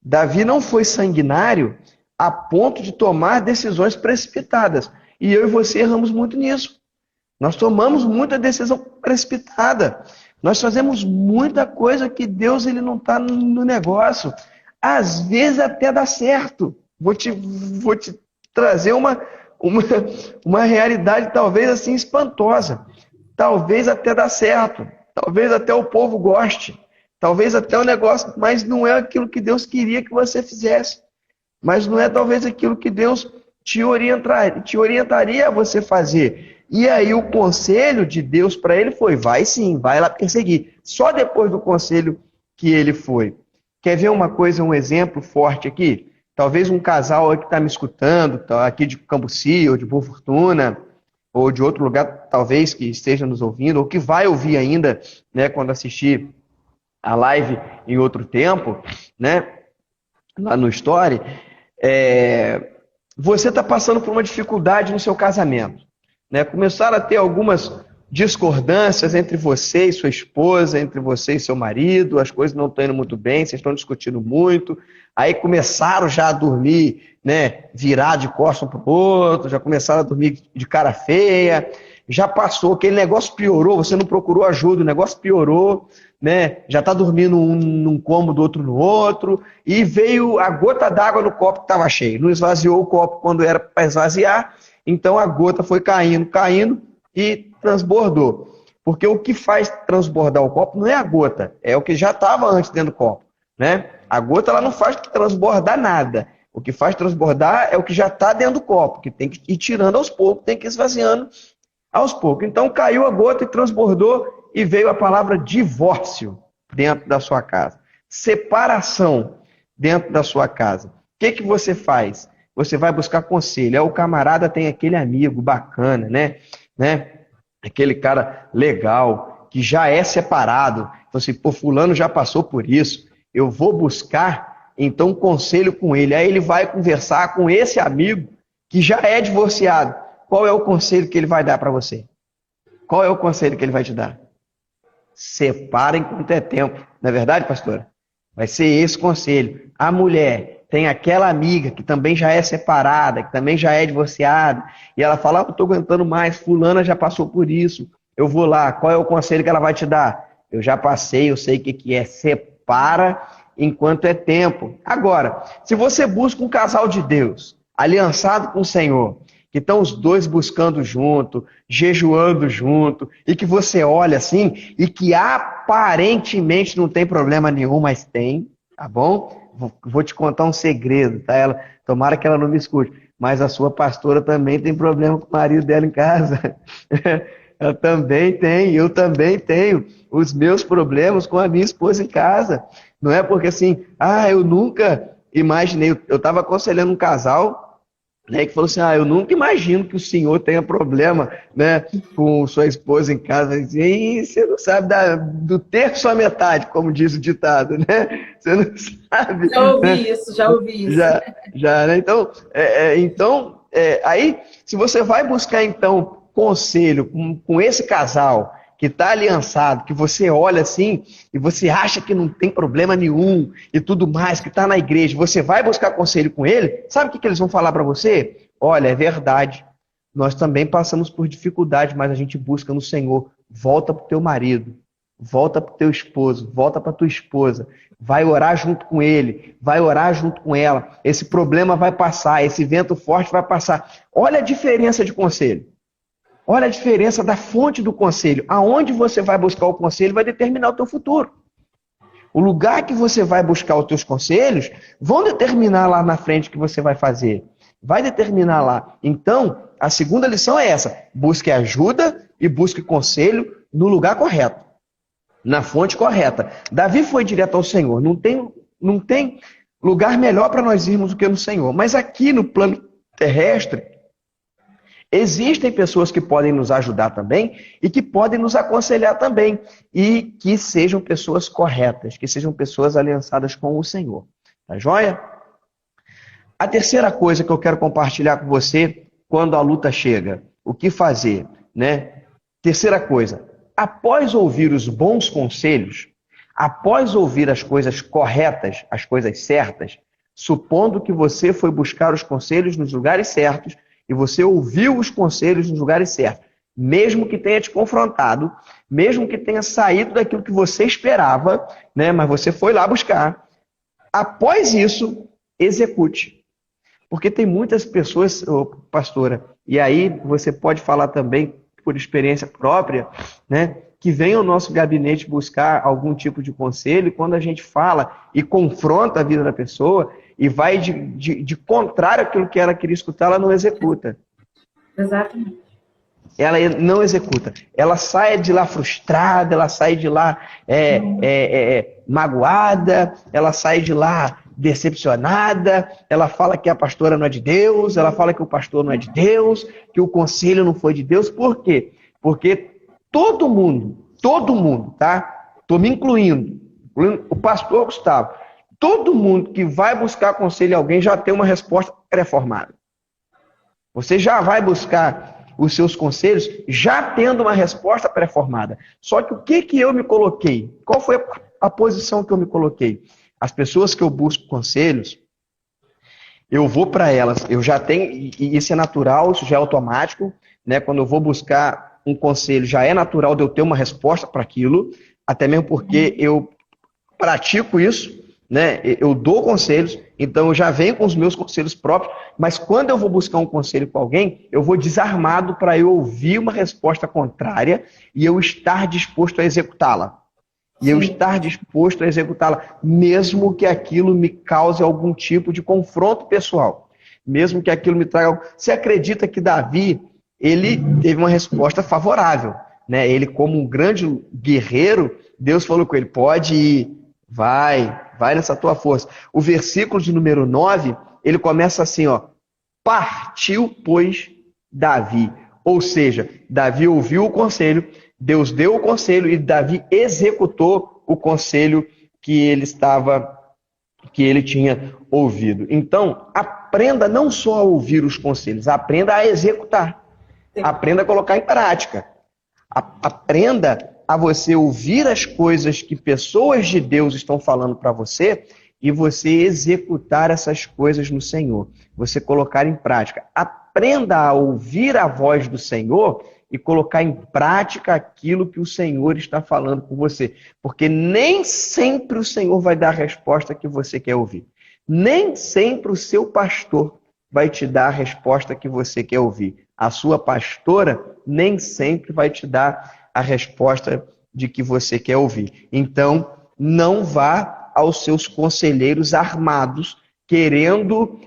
Davi não foi sanguinário a ponto de tomar decisões precipitadas. E eu e você erramos muito nisso. Nós tomamos muita decisão precipitada. Nós fazemos muita coisa que Deus ele não está no negócio. Às vezes até dá certo. Vou te trazer uma realidade talvez assim espantosa. Talvez até dá certo. Talvez até o povo goste. Talvez até o negócio, mas não é aquilo que Deus queria que você fizesse. Mas não é talvez aquilo que Deus te orientaria a você fazer. E aí o conselho de Deus para ele foi: vai sim, vai lá perseguir. Só depois do conselho que ele foi. Quer ver uma coisa, um exemplo forte aqui? Talvez um casal que está me escutando, tá aqui de Cambuci, ou de Boa Fortuna, ou de outro lugar, talvez, que esteja nos ouvindo, ou que vai ouvir ainda, né, quando assistir a live em outro tempo, né, lá no Story, você está passando por uma dificuldade no seu casamento, né? Começaram a ter algumas discordâncias entre você e sua esposa, entre você e seu marido, as coisas não estão indo muito bem, vocês estão discutindo muito, aí começaram já a dormir, né, virar de costas um para o outro, já começaram a dormir de cara feia, já passou, aquele negócio piorou, você não procurou ajuda, o negócio piorou, né? Já está dormindo um num cômodo, outro no outro, e veio a gota d'água no copo que estava cheio. Não esvaziou o copo quando era para esvaziar, então a gota foi caindo e transbordou. Porque o que faz transbordar o copo não é a gota, é o que já estava antes dentro do copo, né? A gota ela não faz transbordar nada. O que faz transbordar é o que já está dentro do copo, que tem que ir tirando aos poucos, tem que ir esvaziando aos poucos. Então caiu a gota e transbordou, e veio a palavra divórcio dentro da sua casa. Separação dentro da sua casa. O que você faz? Você vai buscar conselho. O camarada tem aquele amigo bacana, né? Aquele cara legal, que já é separado. Então, assim, pô, fulano já passou por isso. Eu vou buscar, então, conselho com ele. Aí ele vai conversar com esse amigo que já é divorciado. Qual é o conselho que ele vai dar para você? Qual é o conselho que ele vai te dar? Separa enquanto é tempo. Não é verdade, pastora? Vai ser esse conselho. A mulher tem aquela amiga que também já é separada, que também já é divorciada, e ela fala: eu não estou aguentando mais, fulana já passou por isso, eu vou lá. Qual é o conselho que ela vai te dar? Eu já passei, eu sei o que é. Separa enquanto é tempo. Agora, se você busca um casal de Deus, aliançado com o Senhor, que estão os dois buscando junto, jejuando junto, e que você olha assim, e que aparentemente não tem problema nenhum, mas tem, tá bom? Vou te contar um segredo, tá? Tomara que ela não me escute, mas a sua pastora também tem problema com o marido dela em casa. Ela também tem, eu também tenho os meus problemas com a minha esposa em casa. Não é porque assim, eu nunca imaginei, eu estava aconselhando um casal, né, que falou assim, eu nunca imagino que o senhor tenha problema, né, com sua esposa em casa. E você não sabe do terço à metade, como diz o ditado, né? Você não sabe. Já ouvi isso, já ouvi isso. Já, né? Então, aí, se você vai buscar, então, conselho com esse casal que está aliançado, que você olha assim e você acha que não tem problema nenhum e tudo mais, que está na igreja, você vai buscar conselho com ele, sabe o que eles vão falar para você? Olha, é verdade, nós também passamos por dificuldade, mas a gente busca no Senhor. Volta para o teu marido, volta para o teu esposo, volta para tua esposa, vai orar junto com ele, vai orar junto com ela, esse problema vai passar, esse vento forte vai passar. Olha a diferença de conselho. Olha a diferença da fonte do conselho. Aonde você vai buscar o conselho vai determinar o teu futuro. O lugar que você vai buscar os teus conselhos vão determinar lá na frente o que você vai fazer. Vai determinar lá. Então, a segunda lição é essa. Busque ajuda e busque conselho no lugar correto. Na fonte correta. Davi foi direto ao Senhor. Não tem lugar melhor para nós irmos do que no Senhor. Mas aqui no plano terrestre, existem pessoas que podem nos ajudar também e que podem nos aconselhar também. E que sejam pessoas corretas, que sejam pessoas aliançadas com o Senhor. Tá joia? A terceira coisa que eu quero compartilhar com você quando a luta chega. O que fazer, né? Terceira coisa. Após ouvir os bons conselhos, após ouvir as coisas corretas, as coisas certas, supondo que você foi buscar os conselhos nos lugares certos, e você ouviu os conselhos nos lugares certos, mesmo que tenha te confrontado, mesmo que tenha saído daquilo que você esperava, né, mas você foi lá buscar. Após isso, execute. Porque tem muitas pessoas, pastora, e aí você pode falar também por experiência própria, né, que vem ao nosso gabinete buscar algum tipo de conselho, e quando a gente fala e confronta a vida da pessoa, e vai de contrário àquilo que ela queria escutar, ela não executa. Exatamente. Ela não executa. Ela sai de lá frustrada, ela sai de lá magoada, ela sai de lá decepcionada, ela fala que a pastora não é de Deus, ela fala que o pastor não é de Deus, que o conselho não foi de Deus. Por quê? Porque todo mundo, tá? Estou me incluindo o pastor Gustavo, todo mundo que vai buscar conselho em alguém já tem uma resposta pré-formada. Você já vai buscar os seus conselhos já tendo uma resposta pré-formada. Só que o que eu me coloquei? Qual foi a posição que eu me coloquei? As pessoas que eu busco conselhos, eu vou para elas, eu já tenho, e isso é natural, isso já é automático, né? Quando eu vou buscar um conselho, já é natural de eu ter uma resposta para aquilo, até mesmo porque eu pratico isso, né? Eu dou conselhos, então eu já venho com os meus conselhos próprios, mas quando eu vou buscar um conselho com alguém, eu vou desarmado para eu ouvir uma resposta contrária e eu estar disposto a executá-la. E eu estar disposto a executá-la, mesmo que aquilo me cause algum tipo de confronto pessoal. Mesmo que aquilo me traga... Você acredita que Davi, ele teve uma resposta favorável, né? Ele, como um grande guerreiro, Deus falou com ele, pode ir, vai nessa tua força. O versículo de número 9, ele começa assim, ó, partiu, pois, Davi. Ou seja, Davi ouviu o conselho, Deus deu o conselho e Davi executou o conselho que ele tinha ouvido. Então, aprenda não só a ouvir os conselhos, aprenda a executar. Aprenda a colocar em prática. Aprenda a você ouvir as coisas que pessoas de Deus estão falando para você e você executar essas coisas no Senhor. Você colocar em prática. Aprenda a ouvir a voz do Senhor e colocar em prática aquilo que o Senhor está falando com você. Porque nem sempre o Senhor vai dar a resposta que você quer ouvir. Nem sempre o seu pastor vai te dar a resposta que você quer ouvir. A sua pastora nem sempre vai te dar a resposta de que você quer ouvir. Então, não vá aos seus conselheiros armados, querendo,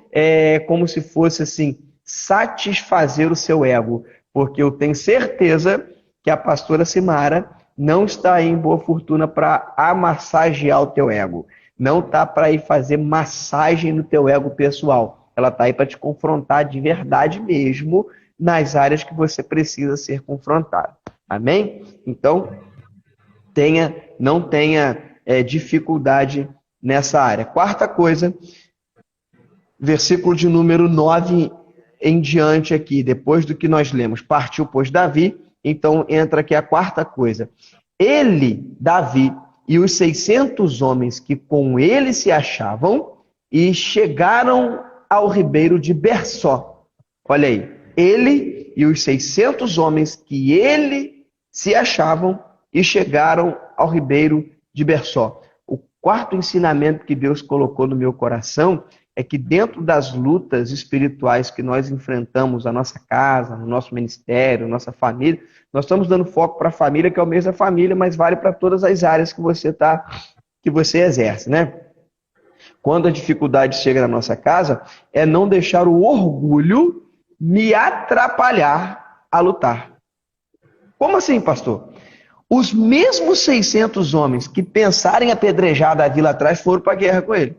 como se fosse assim, satisfazer o seu ego. Porque eu tenho certeza que a pastora Simara não está aí em Boa Fortuna para amassagear o teu ego. Não está para ir fazer massagem no teu ego pessoal. Ela está aí para te confrontar de verdade mesmo nas áreas que você precisa ser confrontado. Amém? Então, não tenha dificuldade nessa área. Quarta coisa, versículo de número 9 em diante aqui, depois do que nós lemos. Partiu, pois, Davi, então entra aqui a quarta coisa. Ele, Davi, e os 600 homens que com ele se achavam, e chegaram ao ribeiro de Bersó. Olha aí, ele e os 600 homens que ele se achavam, e chegaram ao ribeiro de Bersó. O quarto ensinamento que Deus colocou no meu coração é que dentro das lutas espirituais que nós enfrentamos na nossa casa, no nosso ministério, nossa família, nós estamos dando foco para a família, que é o mês da família, mas vale para todas as áreas que você exerce, né? Quando a dificuldade chega na nossa casa, é não deixar o orgulho me atrapalhar a lutar. Como assim, pastor? Os mesmos 600 homens que pensaram em apedrejar Davi lá atrás foram para a guerra com ele.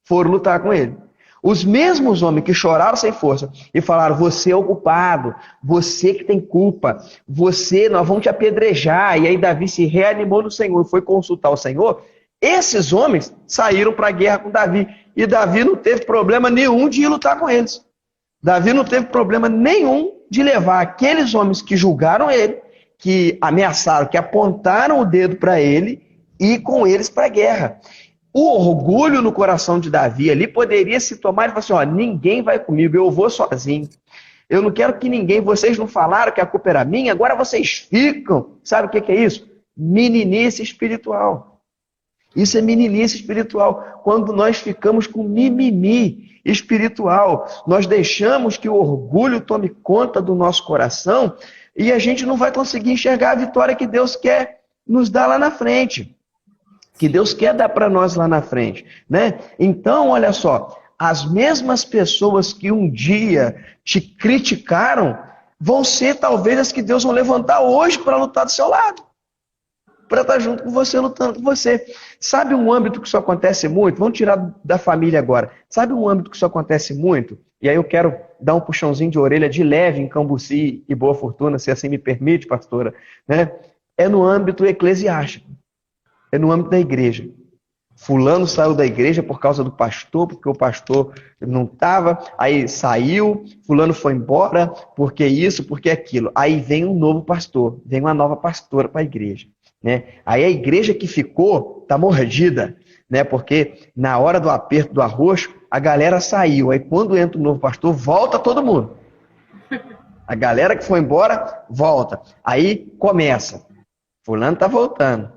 Foram lutar com ele. Os mesmos homens que choraram sem força e falaram, você é o culpado, você que tem culpa, nós vamos te apedrejar. E aí Davi se reanimou no Senhor, foi consultar o Senhor. Esses homens saíram para a guerra com Davi. E Davi não teve problema nenhum de ir lutar com eles. Davi não teve problema nenhum de levar aqueles homens que julgaram ele, que ameaçaram, que apontaram o dedo para ele, e ir com eles para a guerra. O orgulho no coração de Davi ali poderia se tomar e falar assim, ó, ninguém vai comigo, eu vou sozinho. Eu não quero que ninguém, vocês não falaram que a culpa era minha, agora vocês ficam. Sabe o que é isso? Meninice espiritual. Isso é meninice espiritual. Quando nós ficamos com mimimi espiritual, nós deixamos que o orgulho tome conta do nosso coração e a gente não vai conseguir enxergar a vitória que Deus quer nos dar lá na frente. Que Deus quer dar para nós lá na frente, né? Então, olha só, as mesmas pessoas que um dia te criticaram vão ser talvez as que Deus vai levantar hoje para lutar do seu lado, para estar junto com você, lutando com você. Sabe um âmbito que isso acontece muito? Vamos tirar da família agora. Sabe um âmbito que isso acontece muito? E aí eu quero dar um puxãozinho de orelha de leve em Cambuci e Boa Fortuna, se assim me permite, pastora, né? É no âmbito eclesiástico. É no âmbito da igreja. Fulano saiu da igreja por causa do pastor, porque o pastor não estava, aí saiu, fulano foi embora, porque isso, porque aquilo. Aí vem um novo pastor, vem uma nova pastora para a igreja. Né? Aí a igreja que ficou está mordida, né? Porque na hora do aperto do arroxo, a galera saiu. Aí quando entra o novo pastor, volta todo mundo. A galera que foi embora, volta. Aí começa. Fulano está voltando.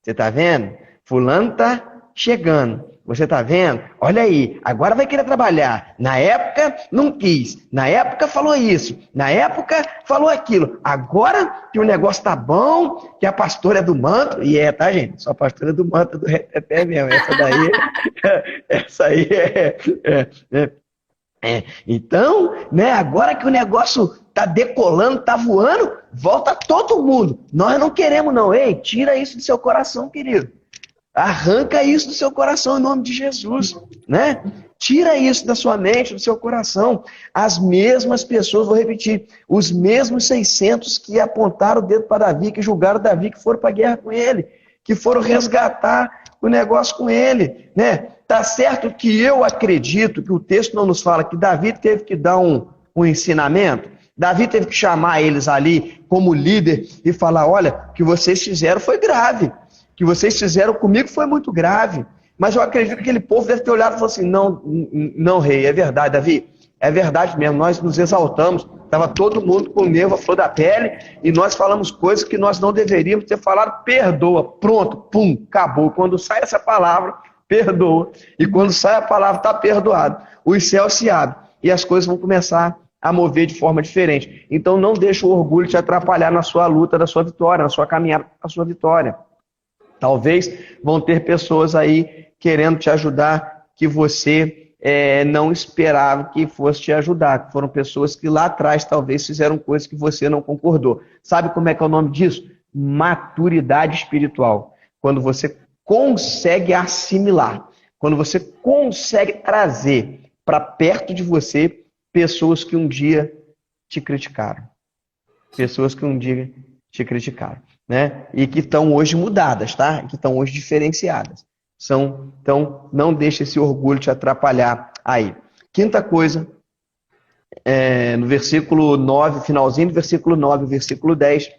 Você está vendo? Fulano está chegando. Você está vendo? Olha aí, agora vai querer trabalhar. Na época não quis. Na época falou isso. Na época falou aquilo. Agora que o negócio está bom, que a pastora é do manto. E tá, gente? Só a pastora é do manto do reteté mesmo. Essa aí Então, né, agora que o negócio está decolando, está voando, volta todo mundo. Nós não queremos não. Ei, tira isso do seu coração, querido. Arranca isso do seu coração em nome de Jesus, né? Tira isso da sua mente, do seu coração. As mesmas pessoas, vou repetir, os mesmos 600 que apontaram o dedo para Davi, que julgaram Davi, que foram para a guerra com ele, que foram resgatar o negócio com ele, né? Tá certo que eu acredito que o texto não nos fala que Davi teve que dar um ensinamento. Davi teve que chamar eles ali como líder e falar, olha, o que vocês fizeram foi grave. O que vocês fizeram comigo foi muito grave. Mas eu acredito que aquele povo deve ter olhado e falado assim, não, rei, é verdade, Davi. É verdade mesmo, nós nos exaltamos, estava todo mundo com o nervo à flor da pele e nós falamos coisas que nós não deveríamos ter falado. Perdoa, pronto, pum, acabou. Quando sai essa palavra, perdoa. E quando sai a palavra, está perdoado. Os céus se abrem e as coisas vão começar a mover de forma diferente. Então não deixe o orgulho te atrapalhar na sua luta da sua vitória, na sua caminhada da sua vitória. Talvez vão ter pessoas aí querendo te ajudar que você não esperava que fosse te ajudar. Foram pessoas que lá atrás talvez fizeram coisas que você não concordou. Sabe como é que é o nome disso? Maturidade espiritual. Quando você consegue assimilar, quando você consegue trazer para perto de você pessoas que um dia te criticaram. Pessoas que um dia te criticaram, né? E que estão hoje mudadas, tá? Que estão hoje diferenciadas. Então, não deixe esse orgulho te atrapalhar aí. Quinta coisa, no versículo 9, finalzinho do versículo 9, versículo 10,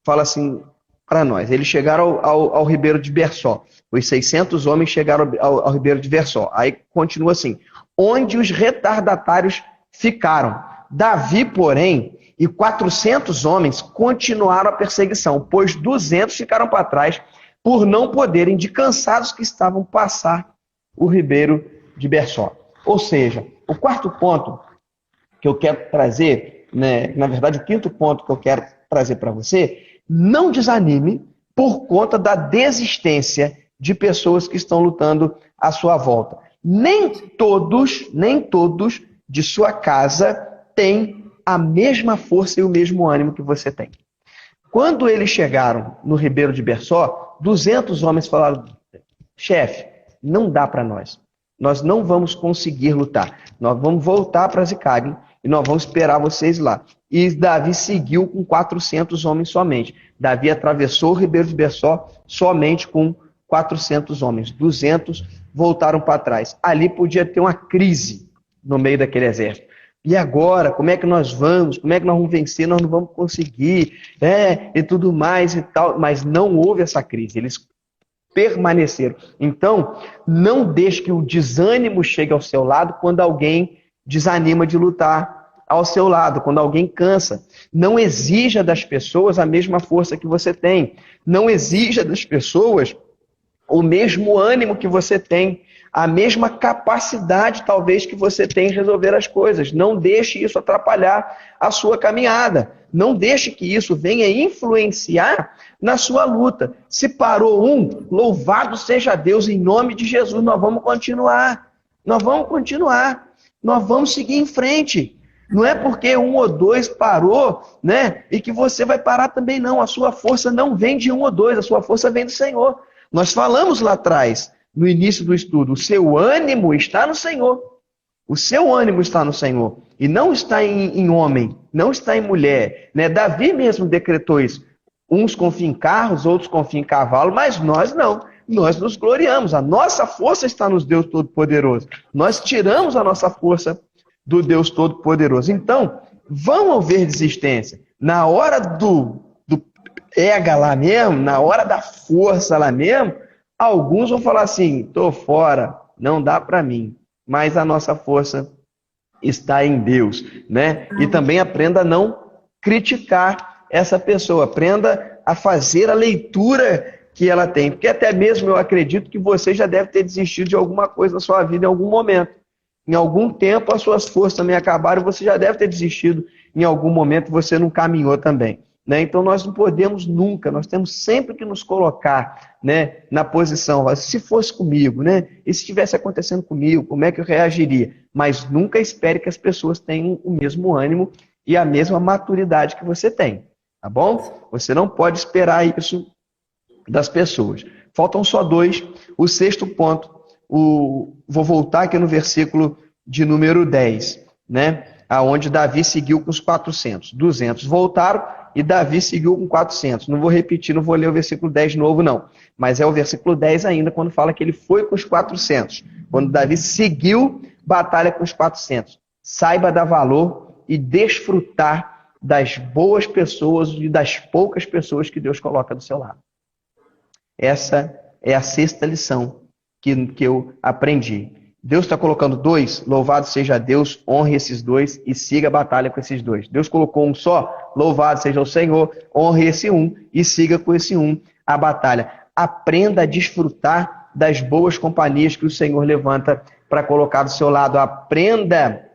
fala assim para nós. Eles chegaram ao ribeiro de Bersó. Os 600 homens chegaram ao ribeiro de Bersó. Aí continua assim, onde os retardatários ficaram. Davi, porém, e 400 homens continuaram a perseguição, pois 200 ficaram para trás por não poderem, de cansados que estavam, passar o ribeiro de Bersó. Ou seja, o quarto ponto que eu quero trazer, né, na verdade o quinto ponto que eu quero trazer para você, não desanime por conta da desistência de pessoas que estão lutando à sua volta. Nem todos de sua casa têm a mesma força e o mesmo ânimo que você tem. Quando eles chegaram no ribeiro de Bersó, 200 homens falaram, chefe, não dá para nós. Nós não vamos conseguir lutar. Nós vamos voltar para Ziclag e nós vamos esperar vocês lá. E Davi seguiu com 400 homens somente. Davi atravessou o ribeiro de Bersó somente com 400 homens. 200 voltaram para trás. Ali podia ter uma crise no meio daquele exército. E agora, como é que nós vamos? Como é que nós vamos vencer? Nós não vamos conseguir, e tudo mais e tal. Mas não houve essa crise, eles permaneceram. Então, não deixe que o desânimo chegue ao seu lado quando alguém desanima de lutar ao seu lado, quando alguém cansa. Não exija das pessoas a mesma força que você tem. Não exija das pessoas o mesmo ânimo que você tem. A mesma capacidade, talvez, que você tem de resolver as coisas. Não deixe isso atrapalhar a sua caminhada. Não deixe que isso venha influenciar na sua luta. Se parou um, louvado seja Deus, em nome de Jesus, nós vamos continuar. Nós vamos continuar. Nós vamos seguir em frente. Não é porque um ou dois parou, né? E que você vai parar também, não. A sua força não vem de um ou dois, a sua força vem do Senhor. Nós falamos lá atrás, no início do estudo, o seu ânimo está no Senhor. O seu ânimo está no Senhor. E não está em homem, não está em mulher. Né? Davi mesmo decretou isso. Uns confiam em carros, outros confiam em cavalo, mas nós não. Nós nos gloriamos. A nossa força está nos Deus Todo-Poderoso. Nós tiramos a nossa força do Deus Todo-Poderoso. Então, vão haver desistência. Na hora do pega lá mesmo, na hora da força lá mesmo, alguns vão falar assim, tô fora, não dá para mim. Mas a nossa força está em Deus, né? E também aprenda a não criticar essa pessoa. Aprenda a fazer a leitura que ela tem. Porque até mesmo eu acredito que você já deve ter desistido de alguma coisa na sua vida em algum momento. Em algum tempo as suas forças também acabaram, você já deve ter desistido em algum momento, você não caminhou também. Né? Então nós não podemos nunca, nós temos sempre que nos colocar, né, na posição, se fosse comigo, né? E se estivesse acontecendo comigo, como é que eu reagiria? Mas nunca espere que as pessoas tenham o mesmo ânimo e a mesma maturidade que você tem, tá bom? Você não pode esperar isso das pessoas. Faltam só dois. O sexto ponto, vou voltar aqui no versículo de número 10, né? Aonde Davi seguiu com os 400. 200 voltaram e Davi seguiu com 400. Não vou repetir, não vou ler o versículo 10 de novo, não. Mas é o versículo 10 ainda, quando fala que ele foi com os 400. Quando Davi seguiu batalha com os 400. Saiba dar valor e desfrutar das boas pessoas e das poucas pessoas que Deus coloca do seu lado. Essa é a sexta lição que eu aprendi. Deus está colocando dois, louvado seja Deus, honre esses dois e siga a batalha com esses dois. Deus colocou um só, louvado seja o Senhor, honre esse um e siga com esse um a batalha. Aprenda a desfrutar das boas companhias que o Senhor levanta para colocar do seu lado. Aprenda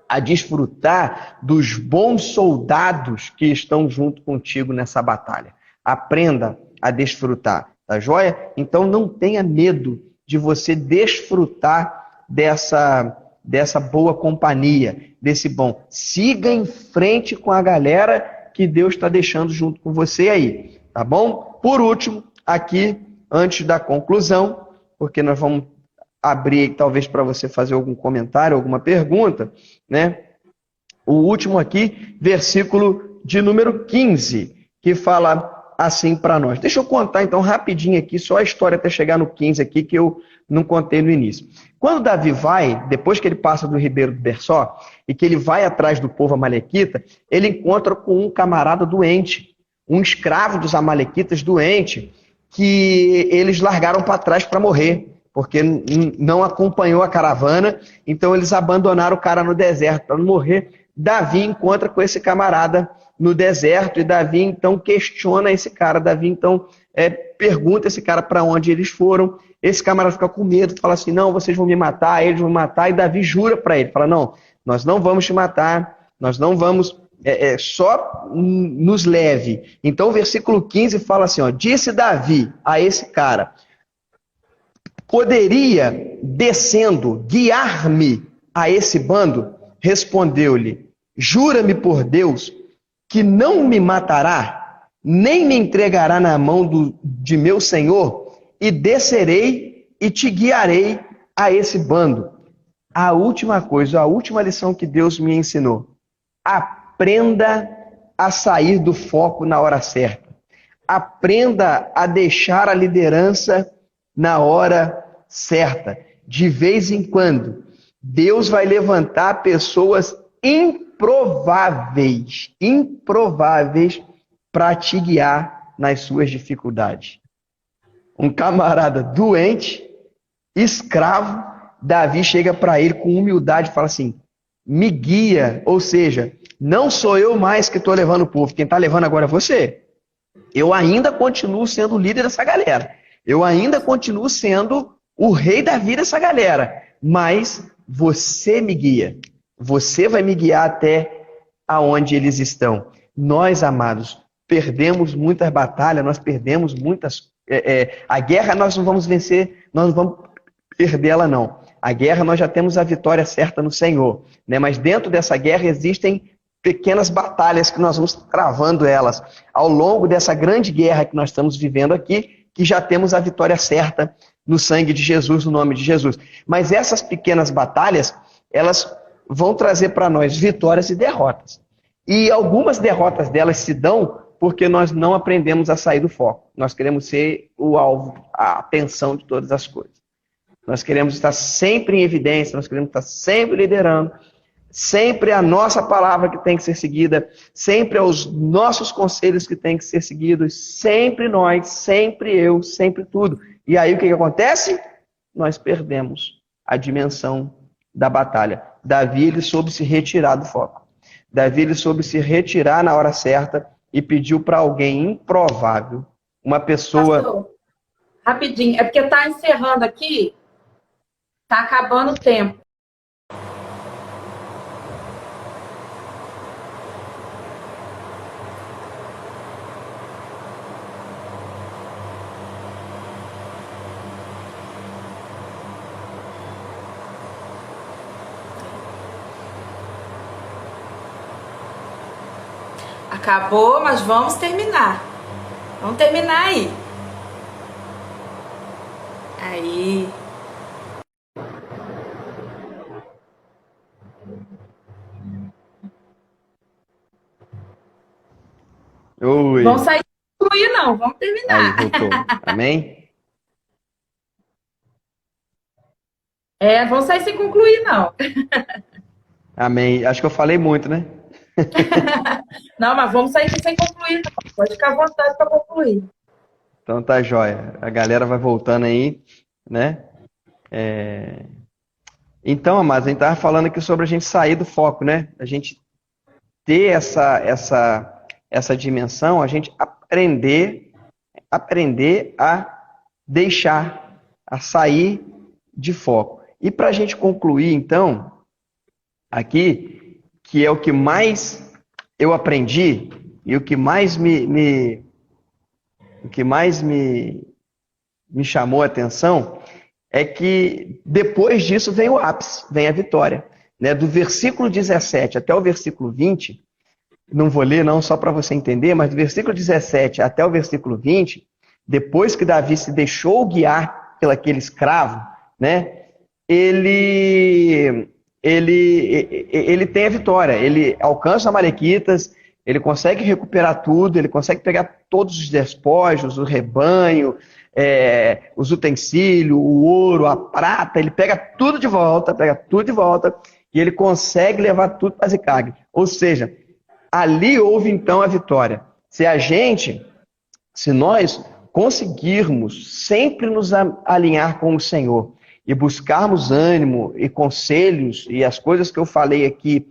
a desfrutar dos bons soldados que estão junto contigo nessa batalha. Aprenda a desfrutar, tá joia? Então não tenha medo de você desfrutar dessa boa companhia, desse bom. Siga em frente com a galera que Deus está deixando junto com você aí, tá bom? Por último, aqui, antes da conclusão, porque nós vamos abrir talvez para você fazer algum comentário, alguma pergunta, né? O último aqui, versículo de número 15, que fala assim para nós. Deixa eu contar então rapidinho aqui, só a história até chegar no 15 aqui, que eu não contei no início. Quando Davi vai, depois que ele passa do Ribeiro do Bersó, e que ele vai atrás do povo amalequita, ele encontra com um camarada doente, um escravo dos amalequitas doente, que eles largaram para trás para morrer, porque não acompanhou a caravana, então eles abandonaram o cara no deserto para não morrer. Davi encontra com esse camarada no deserto e Davi então questiona esse cara. Davi então pergunta esse cara para onde eles foram. Esse camarada fica com medo, fala assim, não, vocês vão me matar, eles vão me matar, e Davi jura para ele, fala, não, nós não vamos te matar, nós não vamos, só nos leve. Então o versículo 15 fala assim, ó, disse Davi a esse cara, poderia, descendo, guiar-me a esse bando? Respondeu-lhe, jura-me por Deus que não me matará, nem me entregará na mão de meu senhor, e descerei e te guiarei a esse bando. A última coisa, a última lição que Deus me ensinou, aprenda a sair do foco na hora certa. Aprenda a deixar a liderança na hora certa. De vez em quando, Deus vai levantar pessoas improváveis para te guiar nas suas dificuldades. Um camarada doente, escravo, Davi chega para ele com humildade e fala assim, me guia, ou seja, não sou eu mais que estou levando o povo, quem está levando agora é você. Eu ainda continuo sendo o líder dessa galera. Eu ainda continuo sendo o rei da vida dessa galera. Mas você me guia. Você vai me guiar até aonde eles estão. Nós, amados, perdemos muitas batalhas, nós perdemos muitas... a guerra nós não vamos vencer, nós não vamos perdê-la, não. A guerra nós já temos a vitória certa no Senhor, né? Mas dentro dessa guerra existem pequenas batalhas que nós vamos travando elas ao longo dessa grande guerra que nós estamos vivendo aqui, que já temos a vitória certa no sangue de Jesus, no nome de Jesus. Mas essas pequenas batalhas, elas vão trazer para nós vitórias e derrotas. E algumas derrotas delas se dão porque nós não aprendemos a sair do foco. Nós queremos ser o alvo, a atenção de todas as coisas. Nós queremos estar sempre em evidência, nós queremos estar sempre liderando, sempre a nossa palavra que tem que ser seguida, sempre os nossos conselhos que tem que ser seguidos, sempre nós, sempre eu, sempre tudo. E aí o que acontece? Nós perdemos a dimensão da batalha. Davi, ele soube se retirar do foco. Davi, ele soube se retirar na hora certa e pediu para alguém improvável, uma pessoa... Pastor, rapidinho, é porque está encerrando aqui, está acabando o tempo. Acabou, mas vamos terminar. Vamos terminar aí. Aí. Oi. Vamos sair sem concluir, não. Vamos terminar. Aí, voltou. Amém? Vamos sair sem concluir, não. Amém. Acho que eu falei muito, né? Não, mas vamos sair sem concluir, não. Pode ficar à vontade para concluir. Então tá jóia. A galera vai voltando aí, né? Então, amados, a gente estava falando aqui sobre a gente sair do foco, né? A gente ter essa dimensão, a gente aprender a deixar, a sair de foco. E para a gente concluir, então, aqui, que é o que mais eu aprendi e o que mais me chamou a atenção é que depois disso vem o ápice, vem a vitória. Né? Do versículo 17 até o versículo 20, não vou ler não só para você entender, mas do versículo 17 até o versículo 20, depois que Davi se deixou guiar pelo aquele escravo, né? Ele tem a vitória, ele alcança os amalequitas, ele consegue recuperar tudo, ele consegue pegar todos os despojos, o rebanho, os utensílios, o ouro, a prata, ele pega tudo de volta, e ele consegue levar tudo para Ziclag. Ou seja, ali houve então a vitória. Se nós conseguirmos sempre nos alinhar com o Senhor e buscarmos ânimo e conselhos e as coisas que eu falei aqui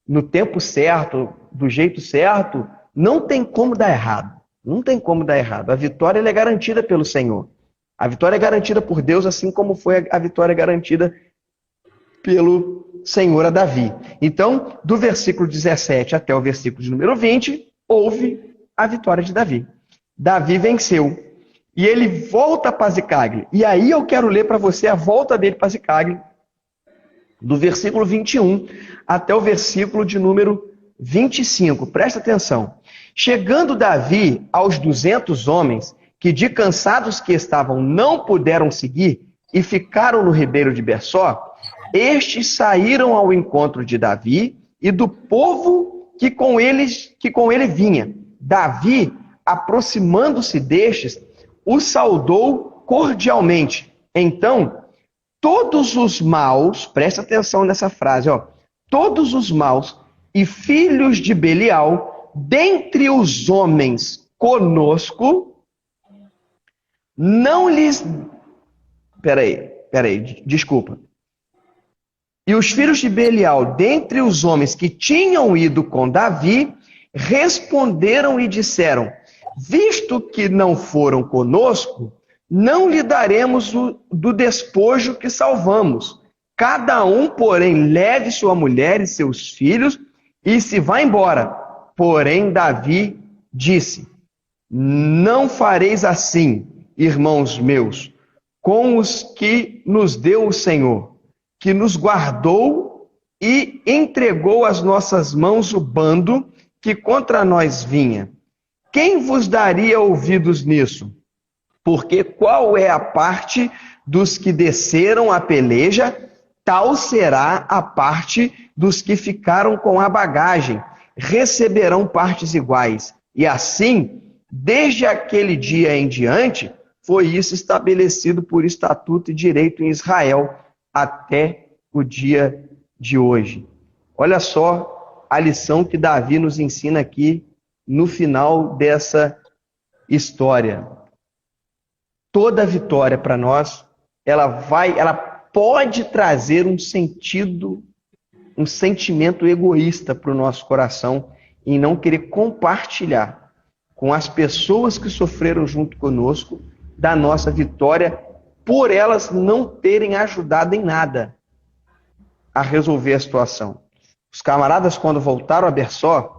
no tempo certo, do jeito certo, não tem como dar errado. Não tem como dar errado. A vitória ela é garantida pelo Senhor. A vitória é garantida por Deus, assim como foi a vitória garantida pelo Senhor a Davi. Então, do versículo 17 até o versículo de número 20, houve a vitória de Davi. Davi venceu. E ele volta para Ziclag. E aí eu quero ler para você a volta dele para Ziclag, do versículo 21 até o versículo de número 25. Presta atenção. Chegando Davi aos 200 homens, que de cansados que estavam não puderam seguir e ficaram no ribeiro de Bersó, estes saíram ao encontro de Davi e do povo que com ele vinha. Davi, aproximando-se destes, o saudou cordialmente. Então, todos os maus, presta atenção nessa frase, todos os maus e filhos de Belial, dentre os homens conosco, não lhes... Peraí, desculpa. E os filhos de Belial, dentre os homens que tinham ido com Davi, responderam e disseram: visto que não foram conosco, não lhe daremos do despojo que salvamos. Cada um, porém, leve sua mulher e seus filhos e se vá embora. Porém, Davi disse: não fareis assim, irmãos meus, com os que nos deu o Senhor, que nos guardou e entregou às nossas mãos o bando que contra nós vinha. Quem vos daria ouvidos nisso? Porque qual é a parte dos que desceram a peleja, tal será a parte dos que ficaram com a bagagem. Receberão partes iguais. E assim, desde aquele dia em diante, foi isso estabelecido por estatuto e direito em Israel até o dia de hoje. Olha só a lição que Davi nos ensina aqui no final dessa história. Toda vitória para nós, ela pode trazer um sentimento egoísta para o nosso coração em não querer compartilhar com as pessoas que sofreram junto conosco da nossa vitória, por elas não terem ajudado em nada a resolver a situação. Os camaradas, quando voltaram a Bersó,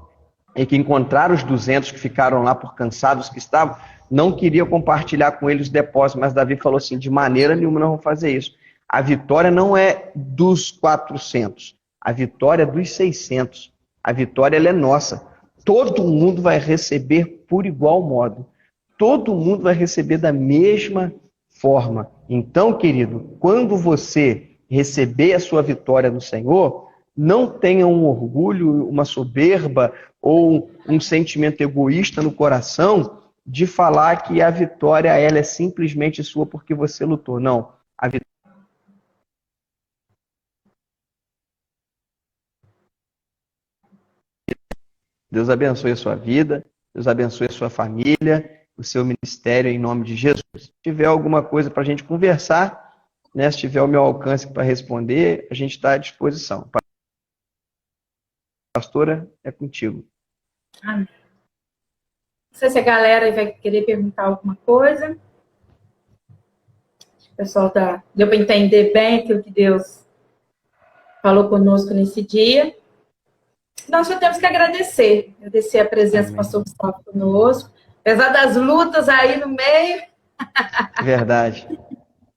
e que encontraram os 200 que ficaram lá por cansados que estavam, não queriam compartilhar com eles os depósitos, mas Davi falou assim: de maneira nenhuma não vamos fazer isso. A vitória não é dos 400, a vitória é dos 600. A vitória ela é nossa. Todo mundo vai receber por igual modo. Todo mundo vai receber da mesma forma. Então, querido, quando você receber a sua vitória do Senhor, não tenha um orgulho, uma soberba ou um sentimento egoísta no coração de falar que a vitória ela é simplesmente sua porque você lutou. Não. A vitória... Deus abençoe a sua vida, Deus abençoe a sua família, o seu ministério em nome de Jesus. Se tiver alguma coisa para a gente conversar, né? Se tiver o meu alcance para responder, a gente está à disposição. Pastora, é contigo. Amém. Não sei se a galera vai querer perguntar alguma coisa. O pessoal deu para entender bem aquilo que Deus falou conosco nesse dia. Nós só temos que agradecer a presença do pastor Gustavo conosco, apesar das lutas aí no meio. Verdade.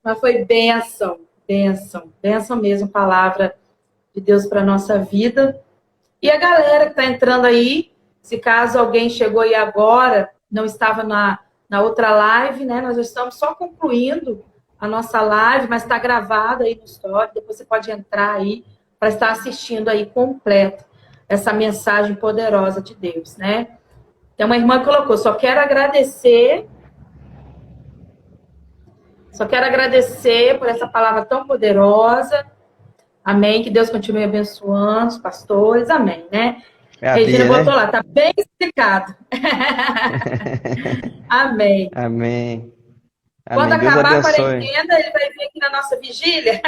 Mas foi bênção, bênção, bênção mesmo, palavra de Deus para a nossa vida. E a galera que está entrando aí, se caso alguém chegou aí agora, não estava na outra live, né? Nós já estamos só concluindo a nossa live, mas está gravada aí no story, depois você pode entrar aí para estar assistindo aí completo essa mensagem poderosa de Deus, né? Tem uma irmã que colocou, só quero agradecer por essa palavra tão poderosa. Amém. Que Deus continue abençoando os pastores. Amém, né? É a Regina Bia, botou né? lá, tá bem explicado. Amém. Amém. Quando Amém. Deus acabar a abençoe. quarentena, ele vai vir aqui na nossa vigília.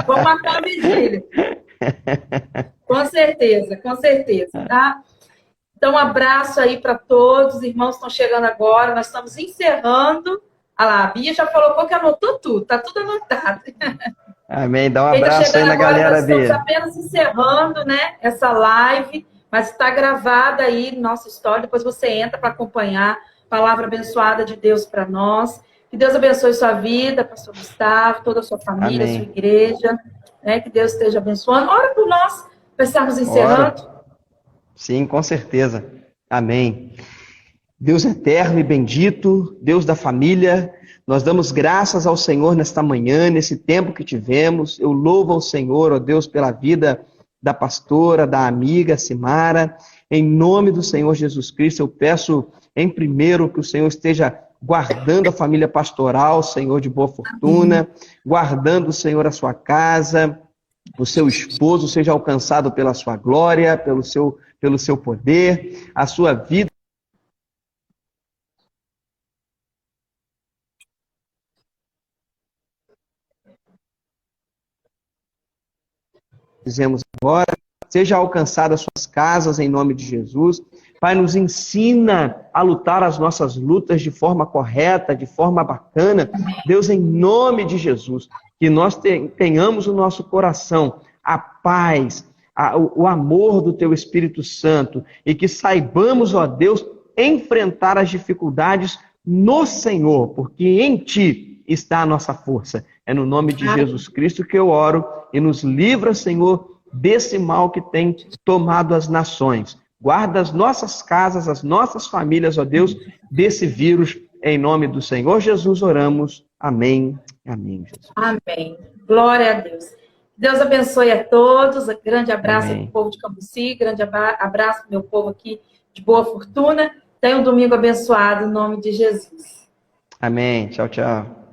Vamos marcar a vigília. Com certeza, tá? Então, um abraço aí para todos. Os irmãos estão chegando agora. Nós estamos encerrando. Olha lá, a Bia já colocou que anotou tudo. Tá tudo anotado. Amém. Dá um Quem está abraço aí chegando na agora, galera, nós estamos Bia. apenas encerrando, né, essa live, mas está gravada aí no nosso story. Depois você entra para acompanhar. Palavra abençoada de Deus para nós. Que Deus abençoe sua vida, pastor Gustavo, toda a sua família, sua Amém. igreja. Né, que Deus esteja abençoando. Ora por nós, para estarmos encerrando. Ora. Sim, com certeza. Amém. Deus eterno e bendito, Deus da família, nós damos graças ao Senhor nesta manhã, nesse tempo que tivemos. Eu louvo ao Senhor, ó Deus, pela vida da pastora, da amiga Simara. Em nome do Senhor Jesus Cristo, eu peço em primeiro que o Senhor esteja guardando a família pastoral, Senhor de boa fortuna, guardando, Senhor, a sua casa, o seu esposo seja alcançado pela sua glória, pelo seu poder, a sua vida. Dizemos agora, seja alcançada as suas casas em nome de Jesus. Pai, nos ensina a lutar as nossas lutas de forma correta, de forma bacana. Deus, em nome de Jesus, que nós tenhamos no nosso coração a paz, o amor do Teu Espírito Santo e que saibamos, ó Deus, enfrentar as dificuldades no Senhor, porque em Ti está a nossa força. É no nome de Jesus Cristo que eu oro e nos livra, Senhor, desse mal que tem tomado as nações. Guarda as nossas casas, as nossas famílias, ó Deus, desse vírus. Em nome do Senhor Jesus oramos. Amém. Amém, Jesus. Amém. Glória a Deus. Deus abençoe a todos. Grande abraço Amém. ao povo de Cambuci. Grande abraço para o meu povo aqui de Boa Fortuna. Tenha um domingo abençoado em nome de Jesus. Amém. Tchau, tchau.